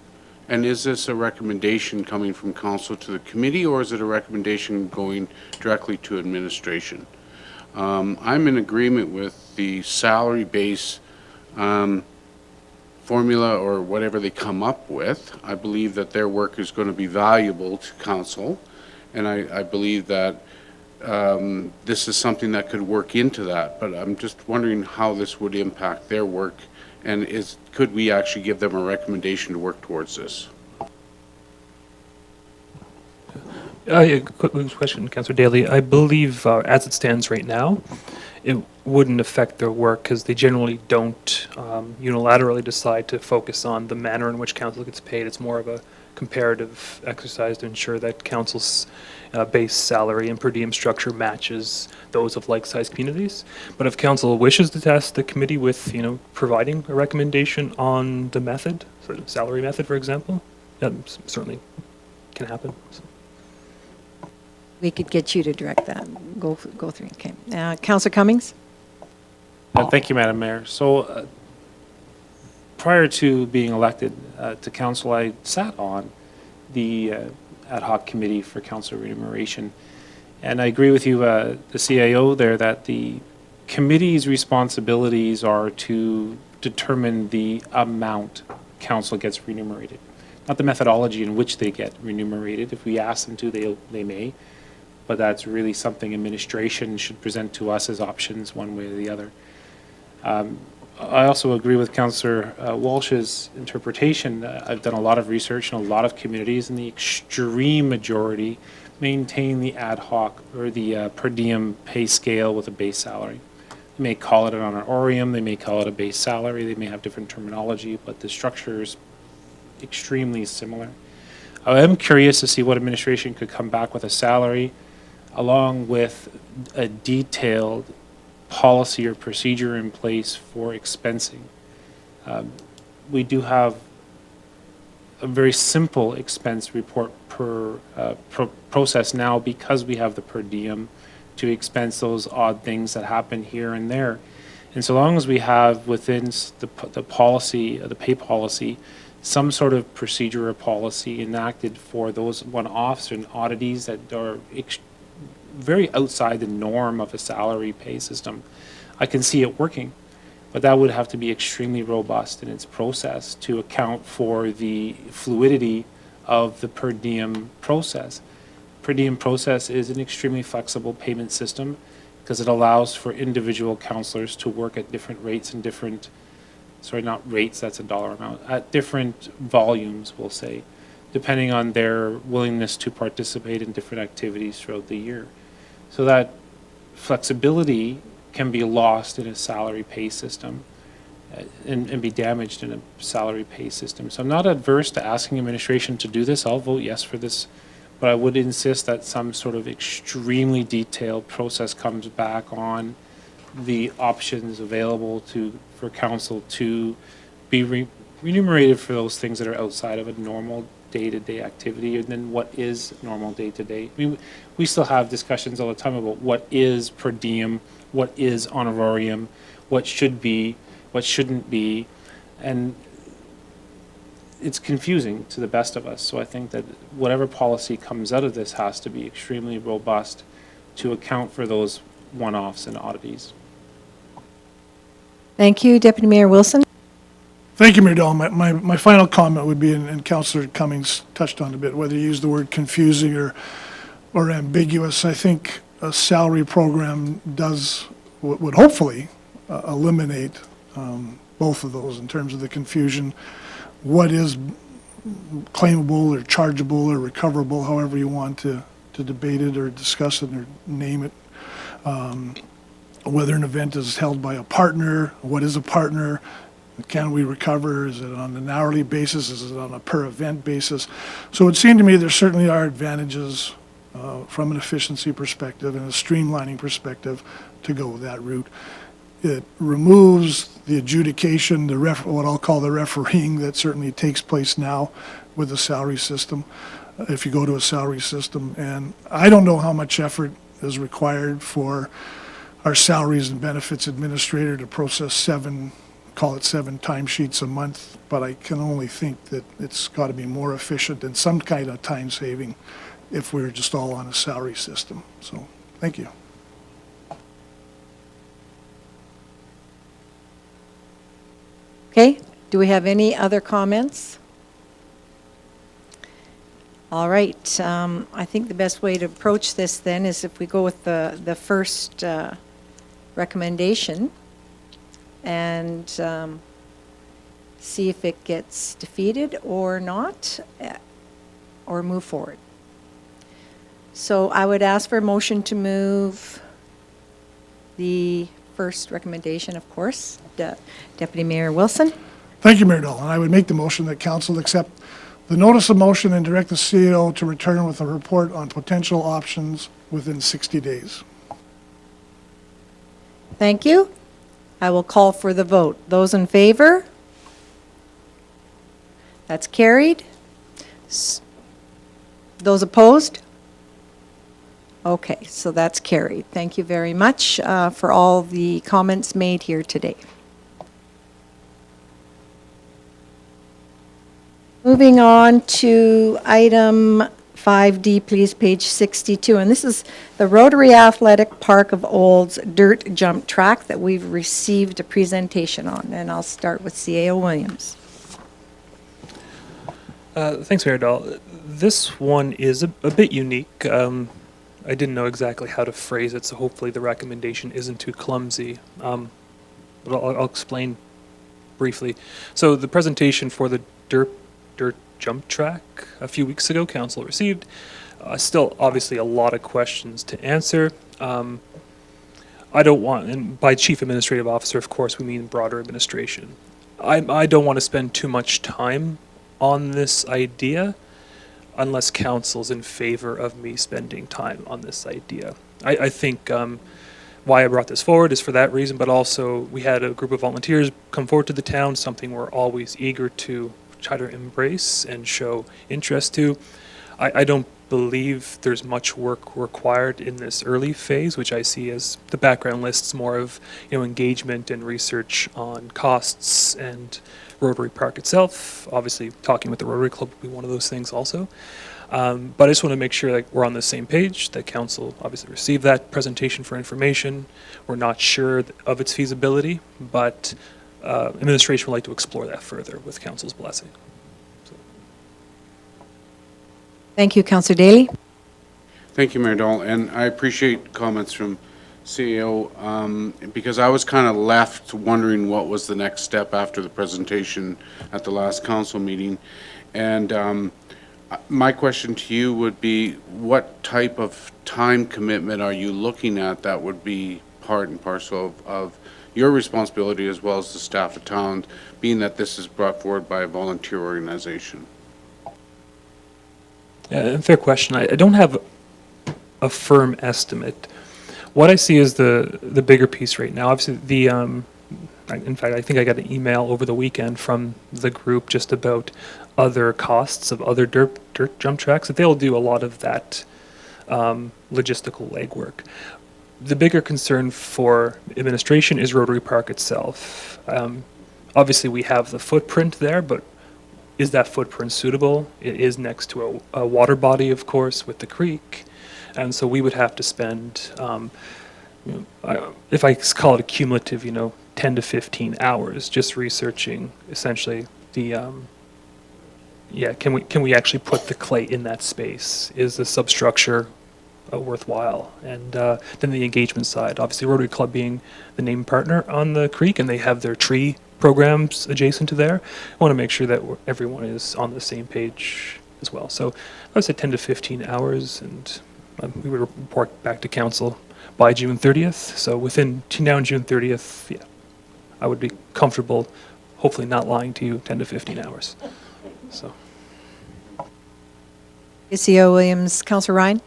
And is this a recommendation coming from council to the committee, or is it a recommendation going directly to administration? I'm in agreement with the salary base formula or whatever they come up with. I believe that their work is going to be valuable to council, and I believe that this is something that could work into that, but I'm just wondering how this would impact their work, and could we actually give them a recommendation to work towards this? Yeah, quick question, Councillor Daly. I believe as it stands right now, it wouldn't affect their work because they generally don't unilaterally decide to focus on the manner in which council gets paid. It's more of a comparative exercise to ensure that council's base salary and per diem structure matches those of like-sized communities. But if council wishes to task the committee with, providing a recommendation on the method, sort of salary method, for example, that certainly can happen. So. We could get you to direct that. Go through. Okay. Councillor Cummings? Thank you, Madam Mayor. So prior to being elected to council, I sat on the ad hoc committee for council remuneration. And I agree with you, the CIO there, that the committee's responsibilities are to determine the amount council gets remunerated, not the methodology in which they get remunerated. If we ask them to, they may. But that's really something administration should present to us as options one way or the other. I also agree with Councillor Walsh's interpretation. I've done a lot of research in a lot of communities, and the extreme majority maintain the ad hoc or the per diem pay scale with a base salary. They may call it an honorarium, they may call it a base salary, they may have different terminology, but the structure is extremely similar. I am curious to see what administration could come back with a salary along with a detailed policy or procedure in place for expensing. We do have a very simple expense report per process now because we have the per diem to expense those odd things that happen here and there. And so long as we have within the policy, the pay policy, some sort of procedure or policy enacted for those one-offs and oddities that are very outside the norm of a salary pay system, I can see it working. But that would have to be extremely robust in its process to account for the fluidity of the per diem process. Per diem process is an extremely flexible payment system because it allows for individual counselors to work at different rates and different, sorry, not rates, that's a dollar amount, at different volumes, we'll say, depending on their willingness to participate in different activities throughout the year. So that flexibility can be lost in a salary pay system and be damaged in a salary pay system. So I'm not adverse to asking administration to do this. I'll vote yes for this, but I would insist that some sort of extremely detailed process comes back on the options available for council to be remunerated for those things that are outside of a normal day-to-day activity, and then what is normal day-to-day. We still have discussions all the time about what is per diem, what is honorarium, what should be, what shouldn't be, and it's confusing to the best of us. So I think that whatever policy comes out of this has to be extremely robust to account for those one-offs and oddities. Thank you. Deputy Mayor Wilson? Thank you, Mayor Dahl. My final comment would be, and Councillor Cummings touched on a bit, whether you use the word confusing or ambiguous. I think a salary program would hopefully eliminate both of those in terms of the confusion. What is claimable or chargeable or recoverable, however you want to debate it or discuss it or name it. Whether an event is held by a partner, what is a partner? Can we recover? Is it on an hourly basis? Is it on a per event basis? So it seemed to me there certainly are advantages from an efficiency perspective and a streamlining perspective to go that route. It removes the adjudication, what I'll call the refereeing that certainly takes place now with the salary system, if you go to a salary system. And I don't know how much effort is required for our salaries and benefits administrator to process call it 7 timesheets a month, but I can only think that it's got to be more efficient and some kind of time saving if we're just all on a salary system. So, thank you. Okay. Do we have any other comments? All right, I think the best way to approach this then is if we go with the first recommendation and see if it gets defeated or not, or move forward. So I would ask for a motion to move the first recommendation, of course. Deputy Mayor Wilson? Thank you, Mayor Dolan. I would make the motion that council accept the notice of motion and direct the CEO to return with a report on potential options within 60 days. Thank you. I will call for the vote. Those in favor? That's carried. Those opposed? Okay, so that's carried. Thank you very much for all the comments made here today. Moving on to item 5D, please, page 62. And this is the Rotary Athletic Park of Olds dirt jump track that we've received a presentation on. And I'll start with CAO Williams. Thanks, Mayor Dahl. This one is a bit unique. I didn't know exactly how to phrase it, so hopefully the recommendation isn't too clumsy. But I'll explain briefly. So the presentation for the dirt jump track a few weeks ago, council received. Still, obviously, a lot of questions to answer. I don't want, and by chief administrative officer, of course, we mean broader administration. I don't want to spend too much time on this idea unless council's in favor of me spending time on this idea. I think why I brought this forward is for that reason, but also we had a group of volunteers come forward to the town, something we're always eager to try to embrace and show interest to. I don't believe there's much work required in this early phase, which I see as the background lists more of engagement and research on costs and Rotary Park itself. Obviously, talking with the Rotary Club would be one of those things also. But I just want to make sure that we're on the same page, that council obviously received that presentation for information. We're not sure of its feasibility, but administration would like to explore that further with council's blessing. Thank you, Councillor Daly. Thank you, Mayor Dahl, and I appreciate comments from CEO, because I was kind of left wondering what was the next step after the presentation at the last council meeting. And my question to you would be, what type of time commitment are you looking at that would be part and parcel of your responsibility as well as the staff of town, being that this is brought forward by a volunteer organization? Yeah, fair question. I don't have a firm estimate. What I see is the bigger piece right now. Obviously, in fact, I think I got an email over the weekend from the group just about other costs of other dirt jump tracks. That they'll do a lot of that logistical legwork. The bigger concern for administration is Rotary Park itself. Obviously, we have the footprint there, but is that footprint suitable? It is next to a water body, of course, with the creek. And so we would have to spend, if I call it a cumulative, 10 to 15 hours just researching essentially the, can we actually put the clay in that space? Is the substructure worthwhile? And then the engagement side, obviously Rotary Club being the name partner on the creek, and they have their tree programs adjacent to there. I want to make sure that everyone is on the same page as well. So I would say 10 to 15 hours, and we would report back to council by June 30th. So within now and June 30th, yeah, I would be comfortable, hopefully not lying to you, 10 to 15 hours. So. CEO Williams, Councillor Ryan.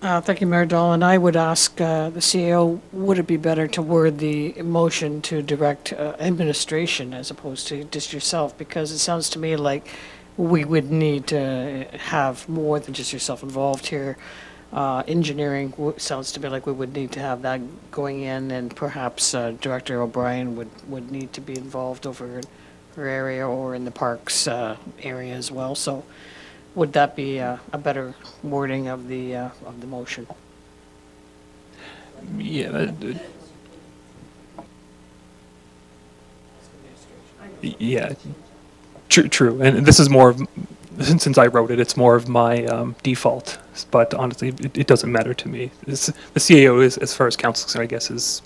Thank you, Mayor Dahl. And I would ask the CEO, would it be better to word the motion to direct administration as opposed to just yourself? Because it sounds to me like we would need to have more than just yourself involved here. Engineering sounds to me like we would need to have that going in, and perhaps Director O'Brien would need to be involved over in her area or in the parks area as well. So would that be a better wording of the motion? Yeah. Yeah. True. And this is more of since I wrote it, it's more of my default. But honestly, it doesn't matter to me. The CAO is, as far as council, I guess, is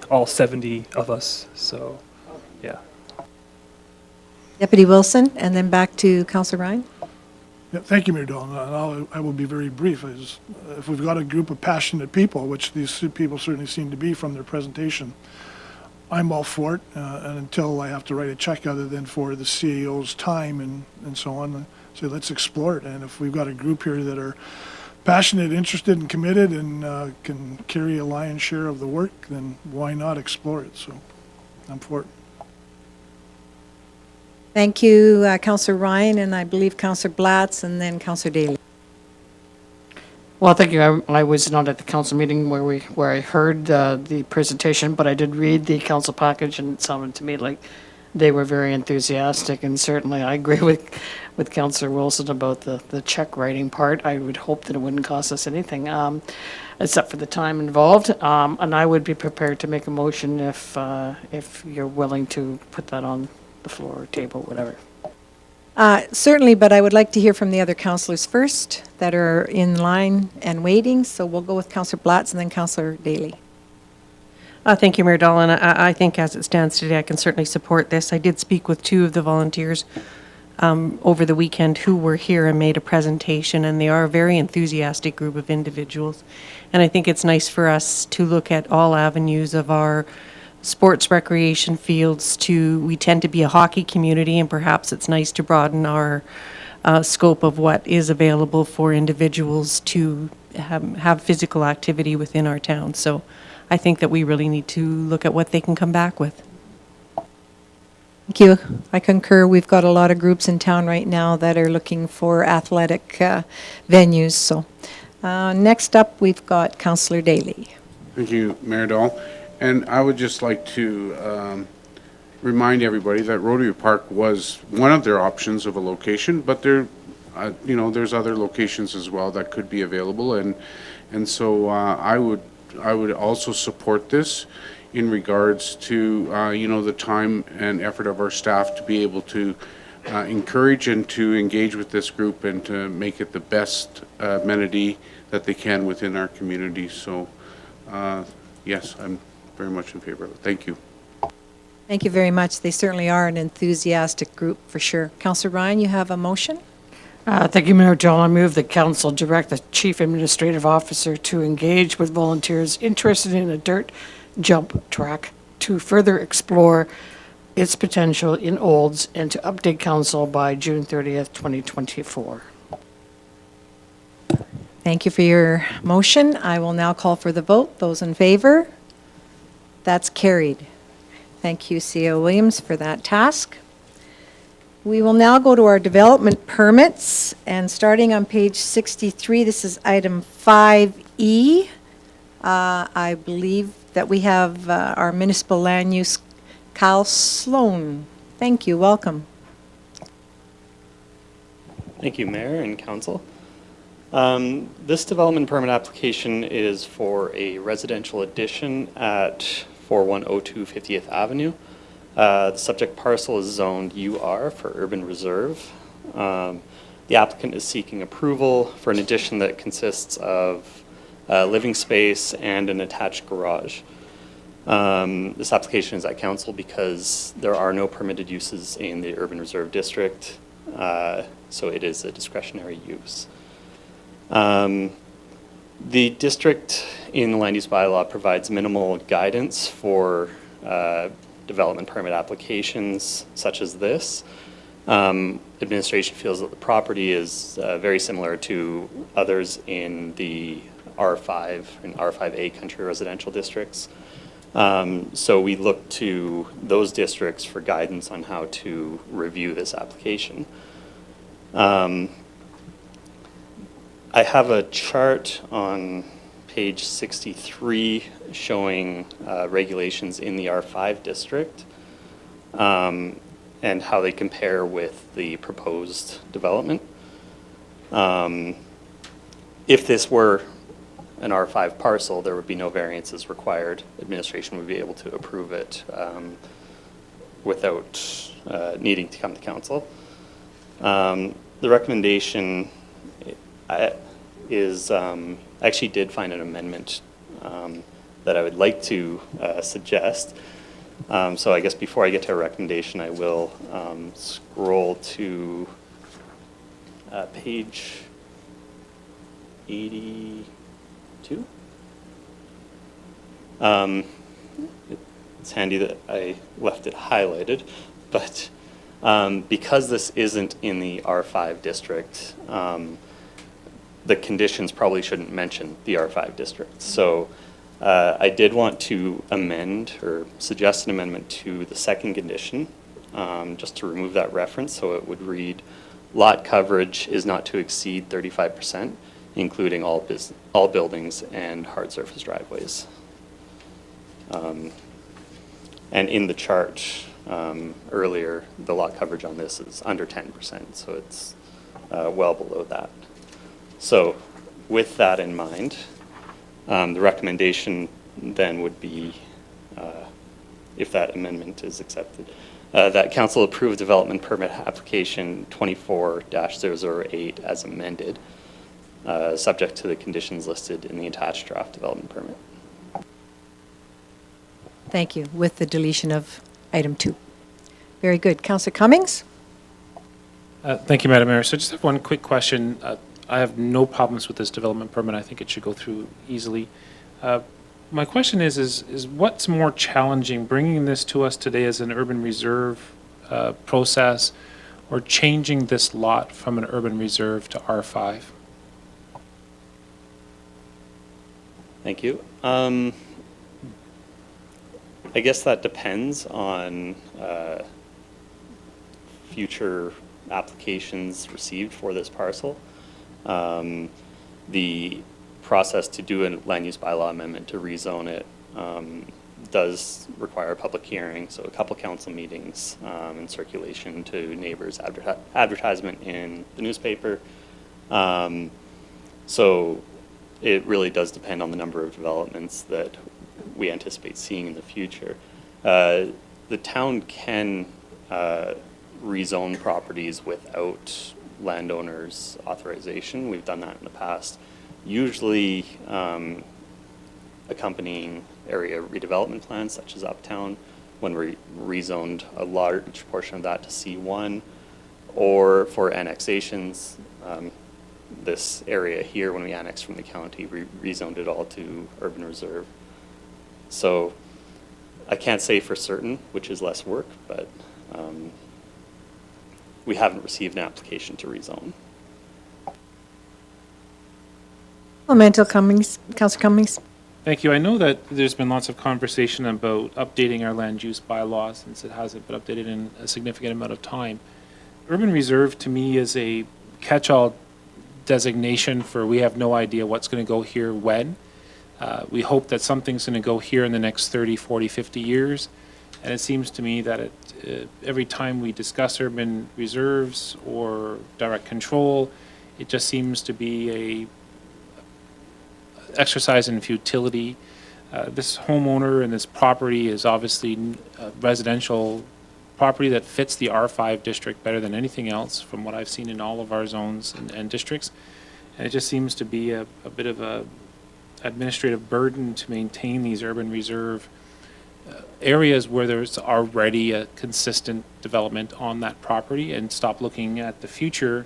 all 70 of us. So, yeah. Deputy Wilson, and then back to Councillor Ryan. Yeah, thank you, Mayor Dolan. I will be very brief. If we've got a group of passionate people, which these people certainly seem to be from their presentation, I'm all for it, and until I have to write a check other than for the CAO's time and so on, so let's explore it. And if we've got a group here that are passionate, interested, and committed, and can carry a lion's share of the work, then why not explore it? So I'm for it. Thank you, Councillor Ryan, and I believe Councillor Blatz, and then Councillor Daly. Well, thank you. I was not at the council meeting where I heard the presentation, but I did read the council package, and it sounded to me like they were very enthusiastic, and certainly I agree with Councillor Wilson about the check writing part. I would hope that it wouldn't cost us anything, except for the time involved, and I would be prepared to make a motion if you're willing to put that on the floor or table, whatever. Certainly, but I would like to hear from the other councillors first that are in line and waiting. So we'll go with Councillor Blatz and then Councillor Daly. Thank you, Mayor Dolan. I think as it stands today, I can certainly support this. I did speak with 2 of the volunteers over the weekend who were here and made a presentation, and they are a very enthusiastic group of individuals. And I think it's nice for us to look at all avenues of our sports recreation fields. We tend to be a hockey community, and perhaps it's nice to broaden our scope of what is available for individuals to have physical activity within our town. So I think that we really need to look at what they can come back with. Thank you. I concur. We've got a lot of groups in town right now that are looking for athletic venues. So next up, we've got Councillor Daly. Thank you, Mayor Dahl. And I would just like to remind everybody that Rotary Park was one of their options of a location, but there's other locations as well that could be available, and so I would also support this in regards to the time and effort of our staff to be able to encourage and to engage with this group and to make it the best amenity that they can within our community. So yes, I'm very much in favor of it. Thank you. Thank you very much. They certainly are an enthusiastic group for sure. Councillor Ryan, you have a motion? Thank you, Mayor Joel. I move that council direct the Chief Administrative Officer to engage with volunteers interested in a dirt jump track to further explore its potential in Olds and to update council by June 30th, 2024. Thank you for your motion. I will now call for the vote. Those in favor? That's carried. Thank you, C.O. Williams, for that task. We will now go to our development permits, and starting on page 63, this is item 5E. I believe that we have our municipal land use, Kyle Sloan. Thank you, welcome. Thank you, Mayor and Council. This development permit application is for a residential addition at 4102 50th Avenue. The subject parcel is zoned UR for urban reserve. The applicant is seeking approval for an addition that consists of living space and an attached garage. This application is at council because there are no permitted uses in the urban reserve district, so it is a discretionary use. The district in the land use bylaw provides minimal guidance for development permit applications such as this. Administration feels that the property is very similar to others in the R5 and R5A country residential districts. So we look to those districts for guidance on how to review this application. I have a chart on page 63 showing regulations in the R5 district and how they compare with the proposed development. If this were an R5 parcel, there would be no variances required. Administration would be able to approve it without needing to come to council. The recommendation is, I actually did find an amendment that I would like to suggest. So I guess before I get to a recommendation, I will scroll to page 82. It's handy that I left it highlighted, but because this isn't in the R5 district, the conditions probably shouldn't mention the R5 district. So I did want to amend or suggest an amendment to the second condition, just to remove that reference. So it would read, lot coverage is not to exceed 35%, including all buildings and hard surface driveways. And in the chart earlier, the lot coverage on this is under 10%, so it's well below that. So with that in mind, the recommendation then would be, if that amendment is accepted, that council approve development permit application 24-008 as amended, subject to the conditions listed in the attached draft development permit. Thank you, with the deletion of item 2. Very good. Councillor Cummings? Thank you, Madam Mayor. So I just have one quick question. I have no problems with this development permit. I think it should go through easily. My question is what's more challenging, bringing this to us today as an urban reserve process, or changing this lot from an urban reserve to R5? Thank you. I guess that depends on future applications received for this parcel. The process to do a land use bylaw amendment to rezone it does require a public hearing, so a couple council meetings and circulation to neighbors, advertisement in the newspaper. So it really does depend on the number of developments that we anticipate seeing in the future. The town can rezone properties without landowners' authorization. We've done that in the past. Usually accompanying area redevelopment plans, such as Uptown, when we rezoned a large portion of that to C1, or for annexations. This area here, when we annexed from the county, we rezoned it all to urban reserve. So I can't say for certain which is less work, but we haven't received an application to rezone. Councillor Cummings? Thank you. I know that there's been lots of conversation about updating our land use bylaw, since it hasn't been updated in a significant amount of time. Urban reserve to me is a catch-all designation for we have no idea what's going to go here when. We hope that something's going to go here in the next 30, 40, 50 years. And it seems to me that every time we discuss urban reserves or direct control, it just seems to be a exercise in futility. This homeowner and this property is obviously a residential property that fits the R5 district better than anything else from what I've seen in all of our zones and districts. And it just seems to be a bit of a administrative burden to maintain these urban reserve areas where there's already a consistent development on that property, and stop looking at the future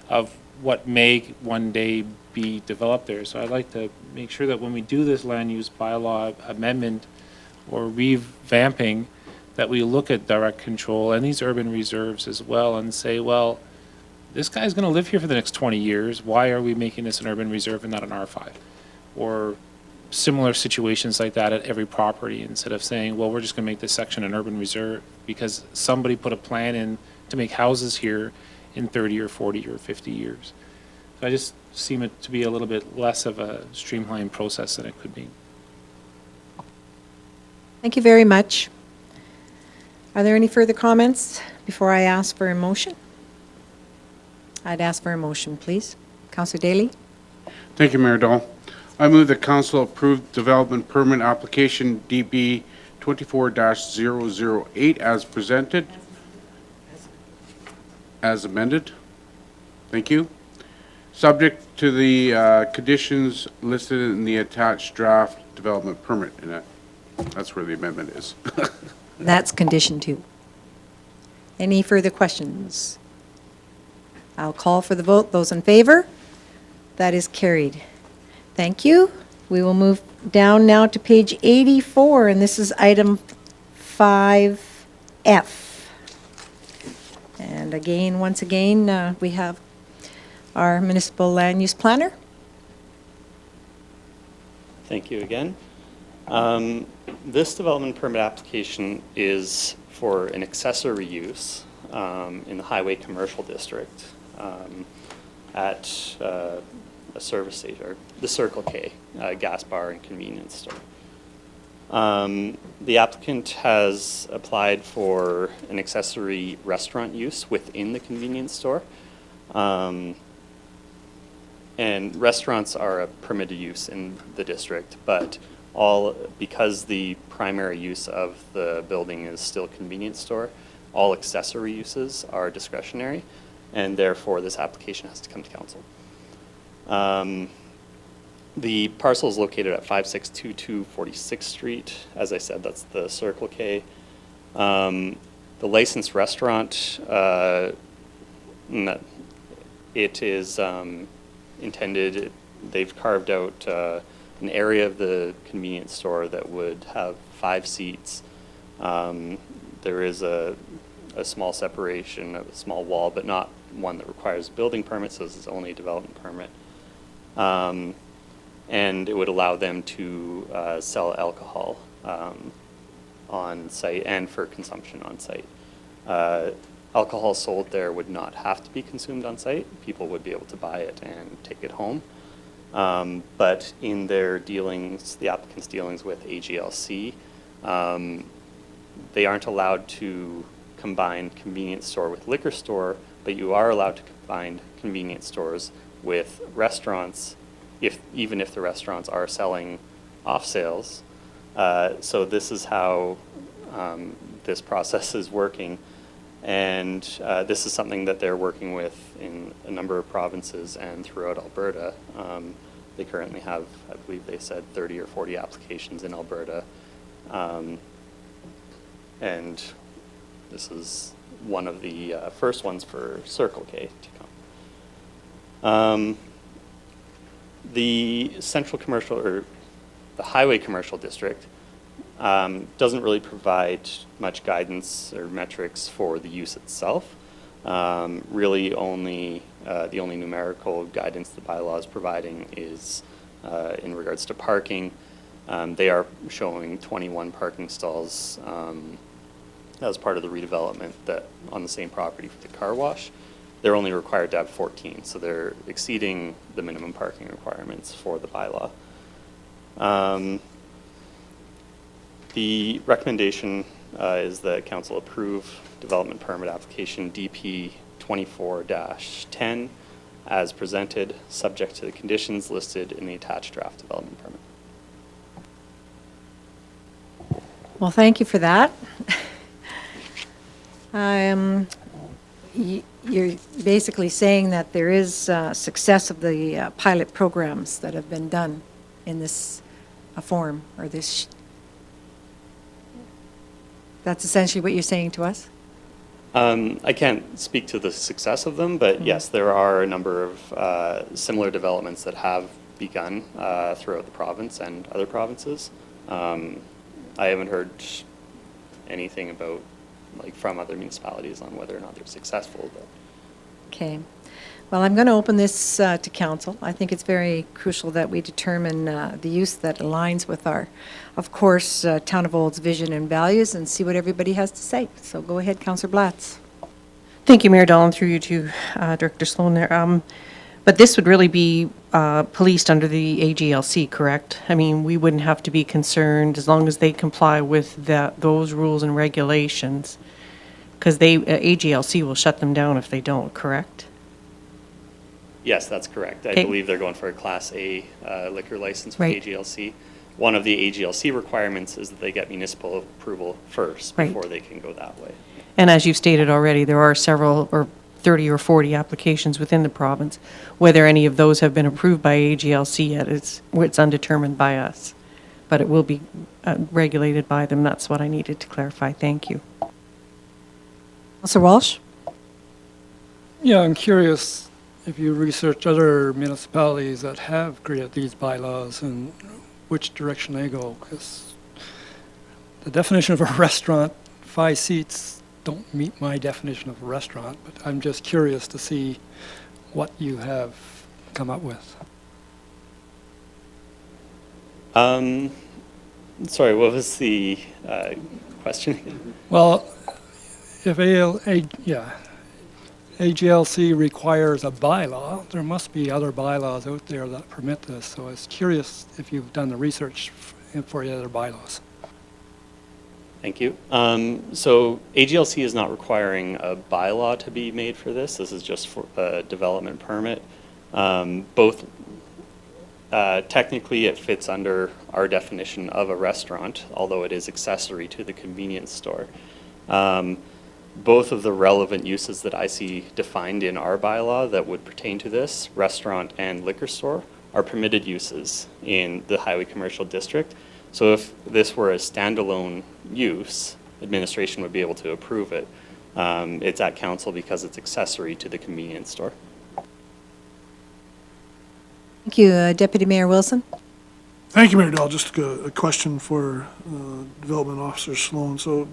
of what may one day be developed there. So I'd like to make sure that when we do this land use bylaw amendment or revamping, that we look at direct control and these urban reserves as well and say, well, this guy's going to live here for the next 20 years. Why are we making this an urban reserve and not an R5? Or similar situations like that at every property, instead of saying, well, we're just going to make this section an urban reserve because somebody put a plan in to make houses here in 30 or 40 or 50 years. So I just seem it to be a little bit less of a streamlined process than it could be. Thank you very much. Are there any further comments before I ask for a motion? I'd ask for a motion, please. Councillor Daly? Thank you, Mayor Dahl. I move that council approve development permit application DB 24-008 as presented. As amended. Thank you. Subject to the conditions listed in the attached draft development permit, and that's where the amendment is. That's condition 2. Any further questions? I'll call for the vote. Those in favor? That is carried. Thank you. We will move down now to page 84, and this is item 5F. And again, once again, we have our municipal land use planner. Thank you again. This development permit application is for an accessory use in the Highway Commercial District at a service station, or the Circle K gas bar and convenience store. The applicant has applied for an accessory restaurant use within the convenience store. And restaurants are a permitted use in the district, but because the primary use of the building is still convenience store, all accessory uses are discretionary, and therefore this application has to come to council. The parcel is located at 5622 46th Street. As I said, that's the Circle K. The licensed restaurant, it is intended, they've carved out an area of the convenience store that would have 5 seats. There is a small separation, a small wall, but not one that requires a building permit, so this is only a development permit. And it would allow them to sell alcohol on site and for consumption on site. Alcohol sold there would not have to be consumed on site. People would be able to buy it and take it home. But in their dealings, the applicant's dealings with AGLC, they aren't allowed to combine convenience store with liquor store, but you are allowed to combine convenience stores with restaurants, even if the restaurants are selling off sales. So this is how this process is working. And this is something that they're working with in a number of provinces and throughout Alberta. They currently have, I believe they said, 30 or 40 applications in Alberta. And this is one of the first ones for Circle K to come. The central commercial, or the highway commercial district, doesn't really provide much guidance or metrics for the use itself. Really only, the only numerical guidance the bylaw is providing is in regards to parking. They are showing 21 parking stalls as part of the redevelopment that on the same property for the car wash. They're only required to have 14, so they're exceeding the minimum parking requirements for the bylaw. The recommendation is that council approve development permit application DP 24-10 as presented, subject to the conditions listed in the attached draft development permit. Well, thank you for that. You're basically saying that there is success of the pilot programs that have been done in this form, or this. That's essentially what you're saying to us? I can't speak to the success of them, but yes, there are a number of similar developments that have begun throughout the province and other provinces. I haven't heard anything about, like, from other municipalities on whether or not they're successful. But. Okay. Well, I'm going to open this to council. I think it's very crucial that we determine the use that aligns with our, of course, Town of Old's vision and values, and see what everybody has to say. So go ahead, Councillor Blatz. Thank you, Mayor Dolan, through you to Director Sloan there. But this would really be policed under the AGLC, correct? I mean, we wouldn't have to be concerned as long as they comply with those rules and regulations, because AGLC will shut them down if they don't, correct? Yes, that's correct. I Okay. believe they're going for a Class A liquor license with Right. AGLC. One of the AGLC requirements is that they get municipal approval first Right. before they can go that way. And as you've stated already, there are several, or 30 or 40 applications within the province. Whether any of those have been approved by AGLC yet, it's undetermined by us. But it will be regulated by them. That's what I needed to clarify. Thank you. Councillor Walsh? Yeah, I'm curious if you research other municipalities that have created these bylaws and which direction they go, because the definition of a restaurant, 5 seats, don't meet my definition of a restaurant, but I'm just curious to see what you have come up with. Sorry, what was the question? Well, if AGLC requires a bylaw, there must be other bylaws out there that permit this. So I was curious if you've done the research for the other bylaws. Thank you. So AGLC is not requiring a bylaw to be made for this. This is just for a development permit. Technically, it fits under our definition of a restaurant, although it is accessory to the convenience store. Both of the relevant uses that I see defined in our bylaw that would pertain to this, restaurant and liquor store, are permitted uses in the highway commercial district. So if this were a standalone use, administration would be able to approve it. It's at council because it's accessory to the convenience store. Thank you. Deputy Mayor Wilson? Thank you, Mayor Dahl. Just a question for Development Officer Sloan. So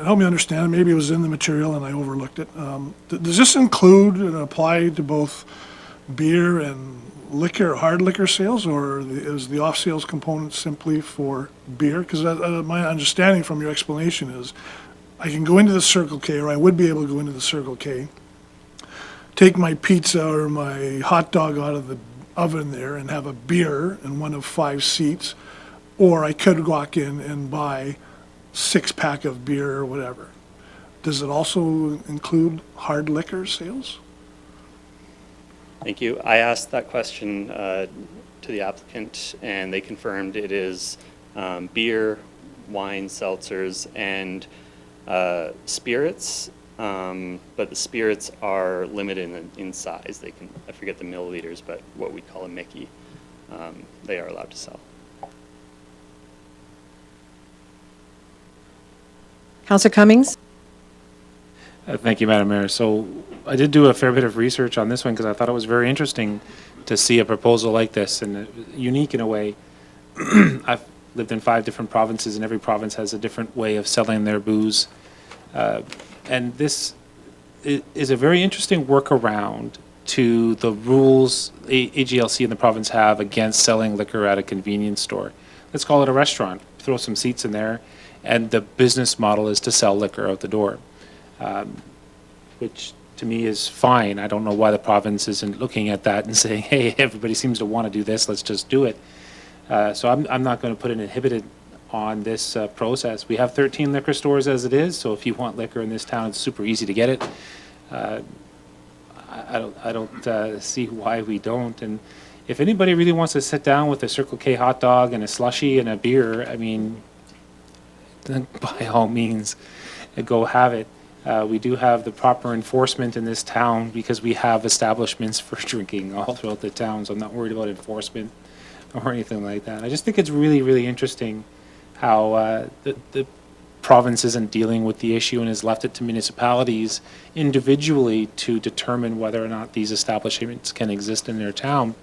help me understand, maybe it was in the material and I overlooked it. Does this include and apply to both beer and liquor, hard liquor sales, or is the off-sales component simply for beer? Because my understanding from your explanation is I can go into the Circle K, or I would be able to go into the Circle K, take my pizza or my hot dog out of the oven there and have a beer in one of 5 seats, or I could walk in and buy 6-pack of beer or whatever. Does it also include hard liquor sales? Thank you. I asked that question to the applicant, and they confirmed it is beer, wine, seltzers, and spirits. But the spirits are limited in size. They can, I forget the milliliters, but what we call a Mickey, they are allowed to sell. Councillor Cummings? Thank you, Madam Mayor. So I did do a fair bit of research on this one because I thought it was very interesting to see a proposal like this and unique in a way. I've lived in 5 different provinces, and every province has a different way of selling their booze. And this is a very interesting workaround to the rules AGLC and the province have against selling liquor at a convenience store. Let's call it a restaurant. Throw some seats in there, and the business model is to sell liquor out the door, which to me is fine. I don't know why the province isn't looking at that and saying, hey, everybody seems to want to do this, let's just do it. So I'm not going to put an inhibited on this process. We have 13 liquor stores as it is, so if you want liquor in this town, it's super easy to get it. I don't see why we don't. And if anybody really wants to sit down with a Circle K hot dog and a slushie and a beer, I mean, then by all means, go have it. We do have the proper enforcement in this town because we have establishments for drinking all throughout the town, so I'm not worried about enforcement or anything like that. I just think it's really, really interesting how the province isn't dealing with the issue and has left it to municipalities individually to determine whether or not these establishments can exist in their town.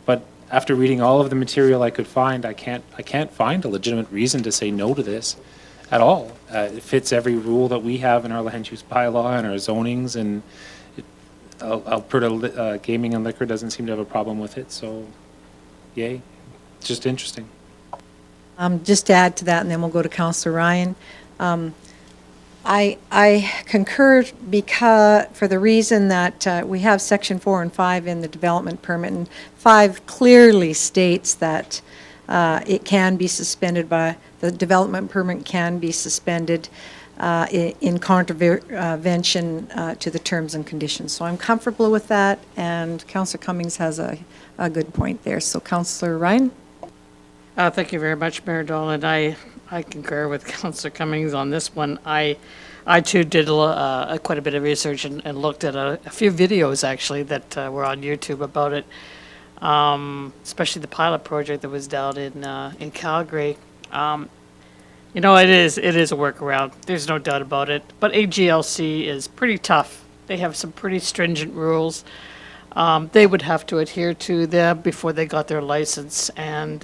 But after reading all of the material I could find, I can't find a legitimate reason to say no to this at all. It fits every rule that we have in our land use bylaw and our zonings, and Alberta Gaming and Liquor doesn't seem to have a problem with it, so yay. It's just interesting. Just to add to that, and then we'll go to Councillor Ryan. I concur because, for the reason that we have Section 4 and 5 in the development permit, and 5 clearly states that it can be suspended by, the development permit can be suspended in contravention to the terms and conditions. So I'm comfortable with that, and Councillor Cummings has a good point there. So Councillor Ryan? Thank you very much, Mayor Dolan. I concur with Councillor Cummings on this one. I I too did quite a bit of research and looked at a few videos actually that were on YouTube about it, especially the pilot project that was down in Calgary. You know, it is a workaround. There's no doubt about it. But AGLC is pretty tough. They have some pretty stringent rules. They would have to adhere to them before they got their license, and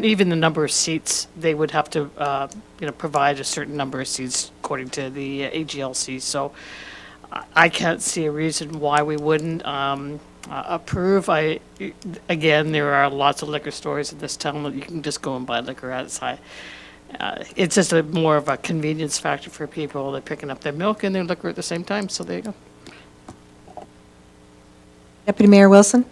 even the number of seats, they would have to provide a certain number of seats according to the AGLC. So I can't see a reason why we wouldn't approve. Again, there are lots of liquor stores in this town that you can just go and buy liquor at. It's just more of a convenience factor for people. They're picking up their milk and their liquor at the same time. So there you go. Deputy Mayor Wilson?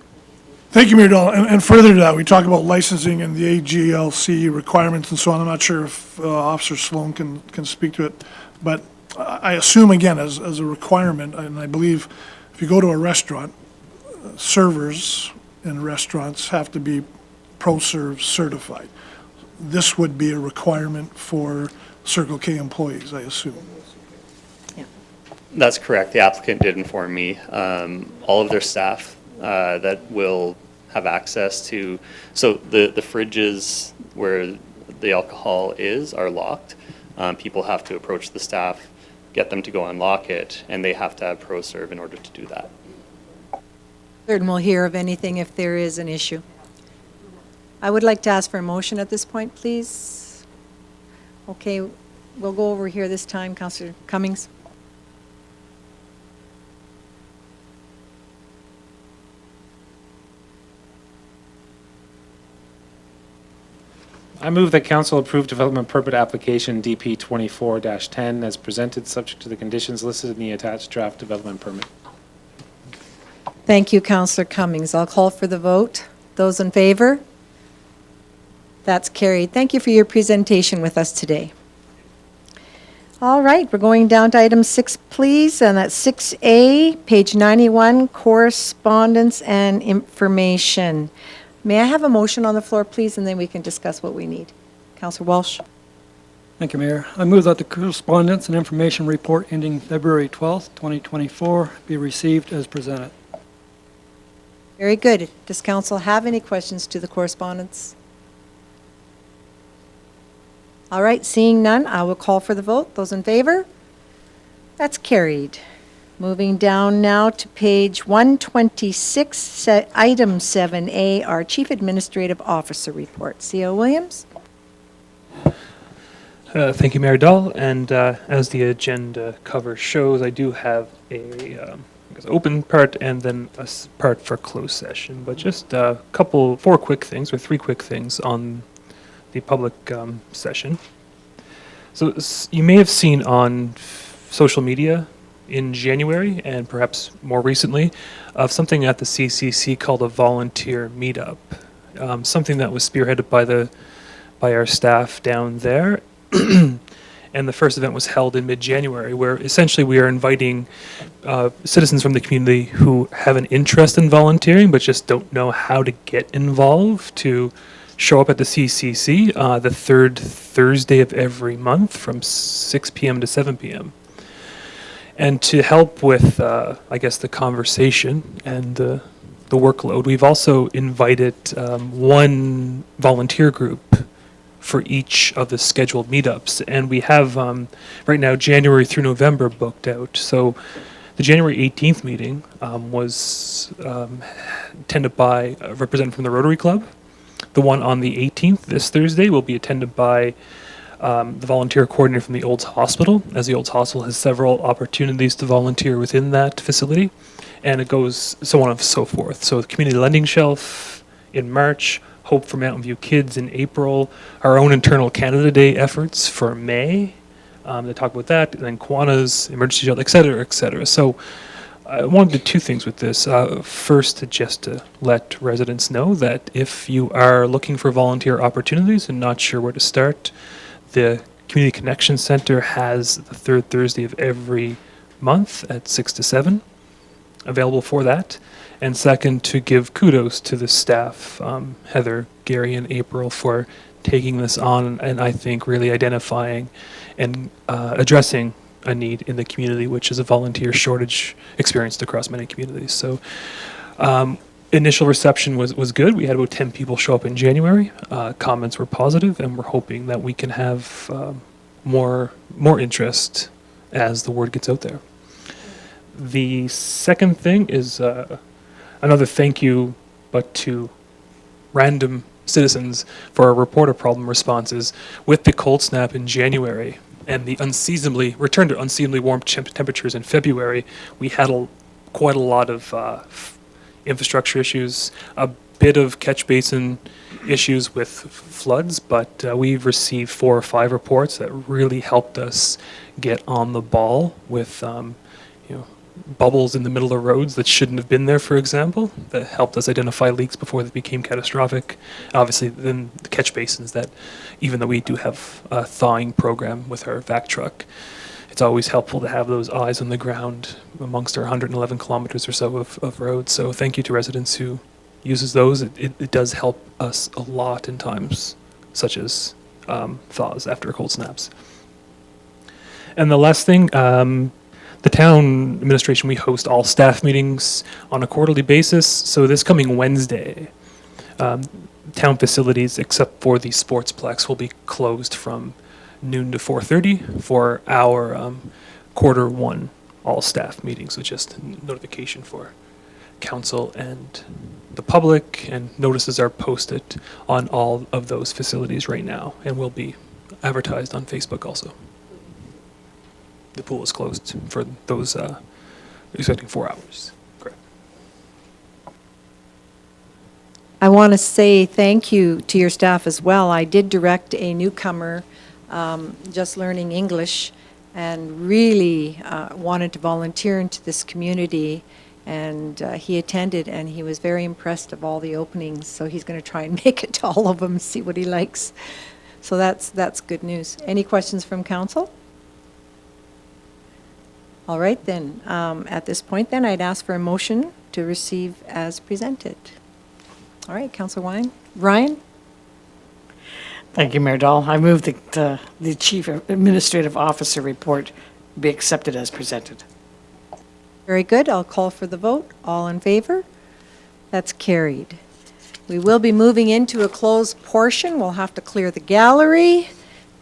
Thank you, Mayor Dahl. And further to that, we talk about licensing and the AGLC requirements and so on. I'm not sure if Officer Sloan can speak to it, but I assume, again, as a requirement, and I believe if you go to a restaurant, servers in restaurants have to be ProServe certified. This would be a requirement for Circle K employees, I assume. That's correct. The applicant did inform me. All of their staff that will have access to, so the fridges where the alcohol are locked. People have to approach the staff, get them to go unlock it, and they have to have ProServe in order to do that. And we'll hear of anything if there is an issue. I would like to ask for a motion at this point, please. Okay, we'll go over here this time. Councillor Cummings. I move that council approve development permit application DP 24-10 as presented, subject to the conditions listed in the attached draft development permit. Thank you, Councillor Cummings. I'll call for the vote. Those in favor? That's carried. Thank you for your presentation with us today. All right, we're going down to item 6, please, and that's 6A, page 91, correspondence and information. May I have a motion on the floor, please, and then we can discuss what we need. Councillor Walsh. Thank you, Mayor. I move that the correspondence and information report ending February 12th, 2024 be received as presented. Very good. Does council have any questions to the correspondence? All right, seeing none, I will call for the vote. Those in favor? That's carried. Moving down now to page 126, item 7A, our Chief Administrative Officer report. C.O. Williams? Thank you, Mayor Dahl. And as the agenda cover shows, I do have a open part and then a part for closed session. But just three quick things on the public session. So you may have seen on social media in January and perhaps more recently of something at the CCC called a volunteer meetup. Something that was spearheaded by our staff down there. And the first event was held in mid-January, where essentially we are inviting citizens from the community who have an interest in volunteering but just don't know how to get involved to show up at the CCC the third Thursday of every month from 6 p.m. to 7 p.m. And to help with, the conversation and the workload, we've also invited one volunteer group for each of the scheduled meetups. And we have, right now, January through November booked out. So the January 18th meeting was attended by a representative from the Rotary Club. The one on the 18th, this Thursday, will be attended by the volunteer coordinator from the Olds Hospital, as the Olds Hospital has several opportunities to volunteer within that facility, and it goes so on and so forth. So the Community Lending Shelf in March, Hope for Mountain View Kids in April, our own internal Canada Day efforts for May, they talk about that, and then Kiwanis, Emergency Shelter, et cetera, et cetera. So I wanted to do two things with this. First, to let residents know that if you are looking for volunteer opportunities and not sure where to start, the Community Connection Center has the third Thursday of every month at 6 to 7 available for that. And second, to give kudos to the staff, Heather, Gary, and April, for taking this on and I think really identifying and addressing a need in the community, which is a volunteer shortage experienced across many communities. So initial reception was good. We had about 10 people show up in January. Comments were positive, and we're hoping that we can have more interest as the word gets out there. The second thing is another thank you, but to random citizens for our reporter problem responses. With the cold snap in January and the return to unseasonably warm temperatures in February, we had quite a lot of infrastructure issues, a bit of catch basin issues with floods, but we've received 4 or 5 reports that really helped us get on the ball with bubbles in the middle of roads that shouldn't have been there, for example, that helped us identify leaks before they became catastrophic. Obviously, then the catch basins that, even though we do have a thawing program with our vac truck, it's always helpful to have those eyes on the ground amongst our 111 kilometers or so of roads. So thank you to residents who uses those. It does help us a lot in times such as thaws after cold snaps. And the last thing, the town administration, we host all staff meetings on a quarterly basis. So this coming Wednesday, town facilities, except for the sportsplex, will be closed from noon to 4:30 for our quarter 1 all staff meetings. So just notification for council and the public, and notices are posted on all of those facilities right now and will be advertised on Facebook also. The pool is closed for those expecting 4 hours. Correct. I want to say thank you to your staff as well. I did direct a newcomer just learning English and really wanted to volunteer into this community, and he attended, and he was very impressed of all the openings, so he's going to try and make it to all of them, see what he likes. So that's good news. Any questions from council? All right, then, at this point, then, I'd ask for a motion to receive as presented. All right, Councillor Ryan? Thank you, Mayor Dahl. I move that the Chief Administrative Officer report be accepted as presented. Very good. I'll call for the vote. All in favor? That's carried. We will be moving into a closed portion. We'll have to clear the gallery.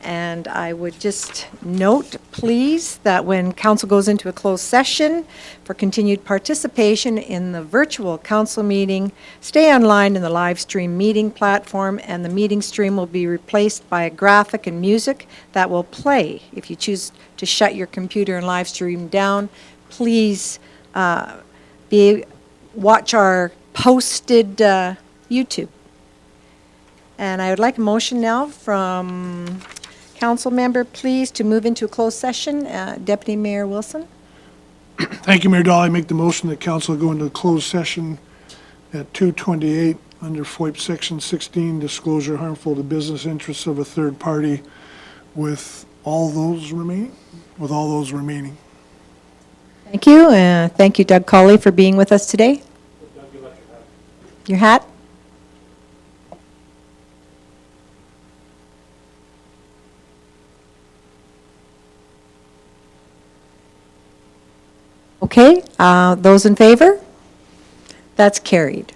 And I would just note, please, that when council goes into a closed session for continued participation in the virtual council meeting, stay online in the live stream meeting platform, and the meeting stream will be replaced by a graphic and music that will play. If you choose to shut your computer and live stream down, please watch our posted YouTube. And I would like a motion now from council member, please, to move into a closed session. Deputy Mayor Wilson. Thank you, Mayor Dahl. I make the motion that council go into a closed session at 2:28 under FOIP Section 16, disclosure harmful to business interests of a third party with all those remaining? With all those remaining. Thank you. Thank you, Doug Colley, for being with us today. Your hat? Okay, those in favor? That's carried.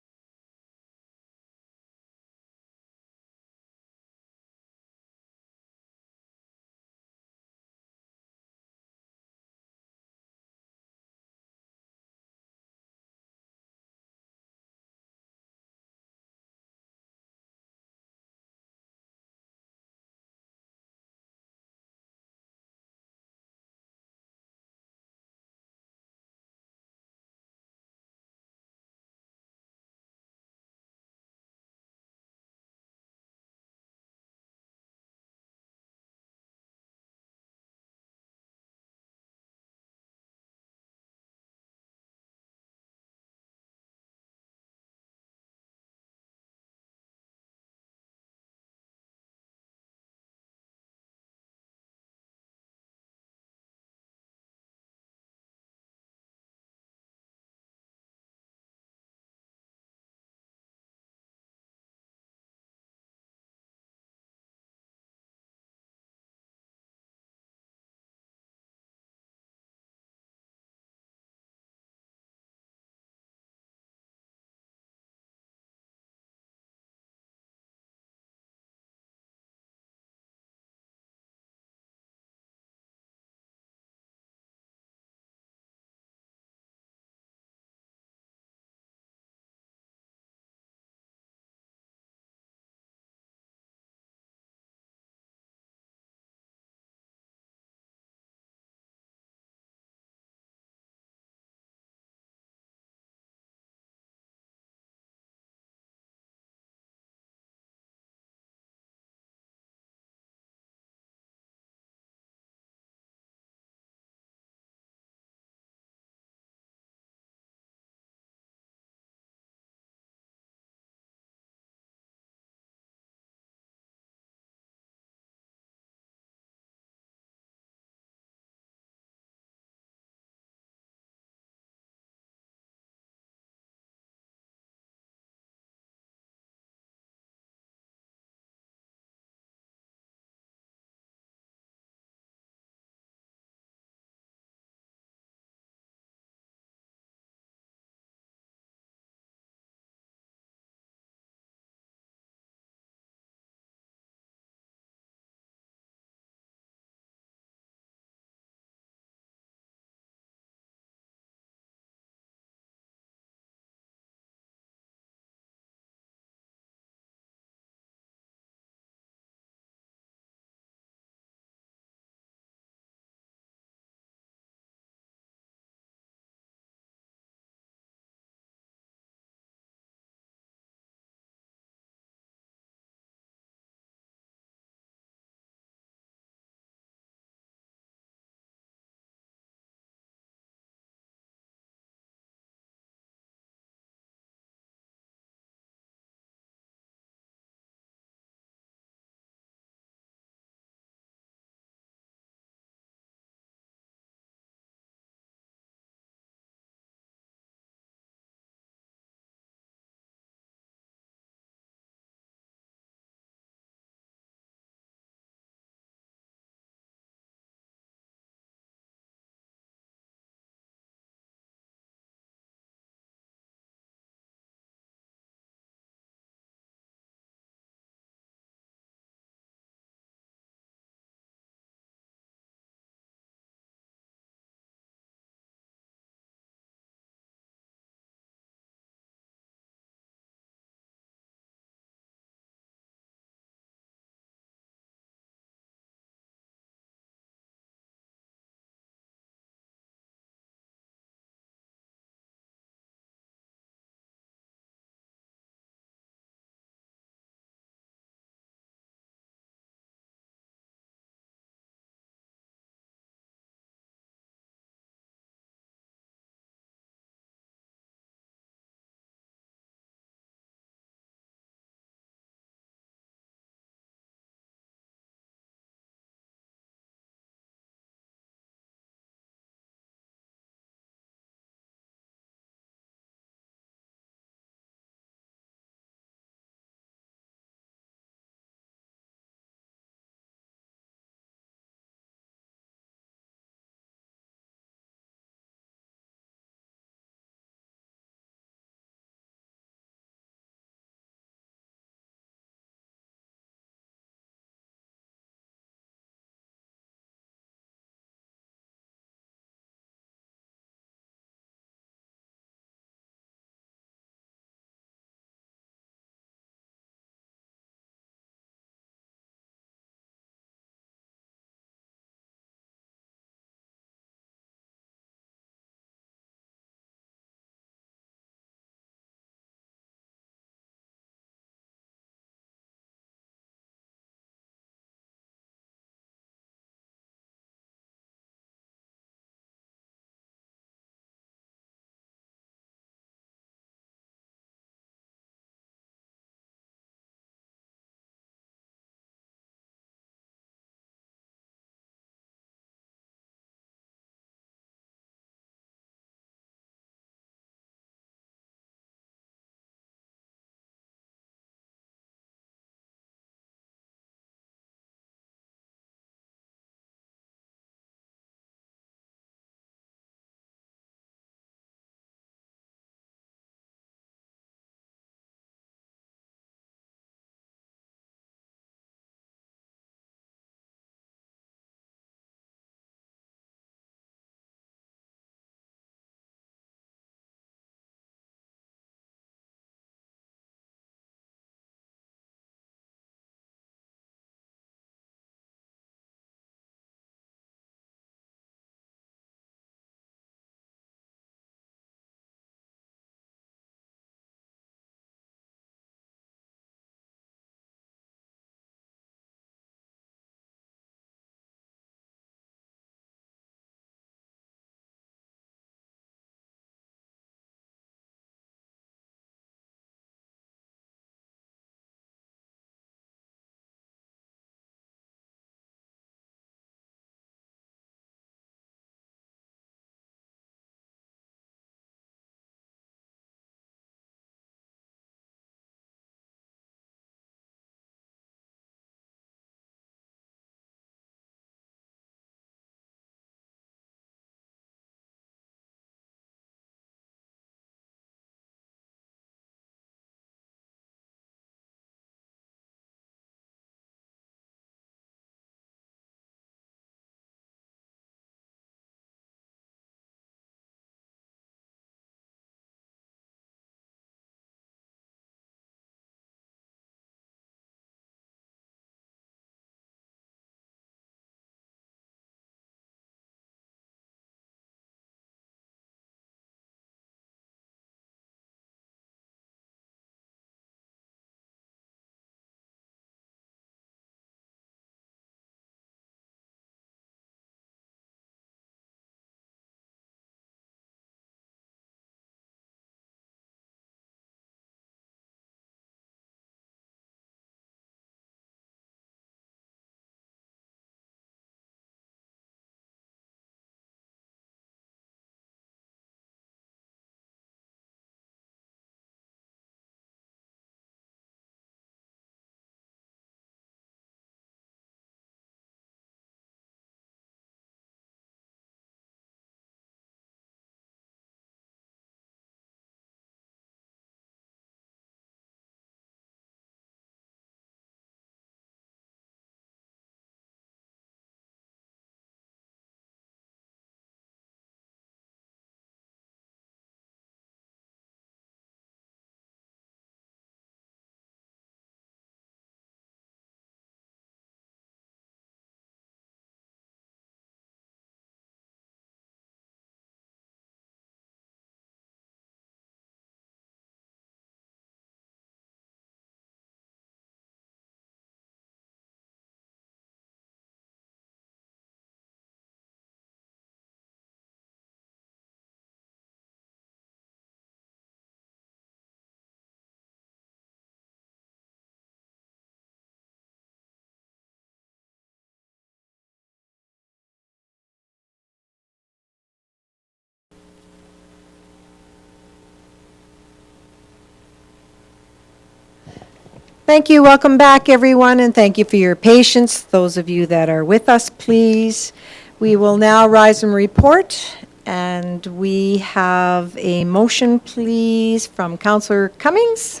Thank you. Welcome back, everyone, and thank you for your patience. Those of you that are with us, please. We will now rise and report, and we have a motion, please, from Councillor Cummings.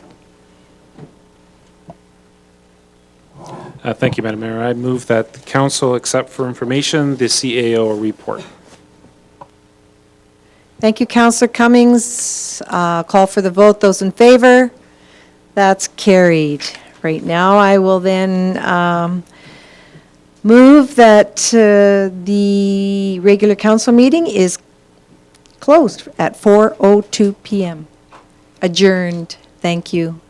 Thank you, Madam Mayor. I move that the council accept for information the CAO report. Thank you, Councillor Cummings. Call for the vote. Those in favor? That's carried. Right now, I will then move that the regular council meeting is closed at 4:02 PM. Adjourned. Thank you.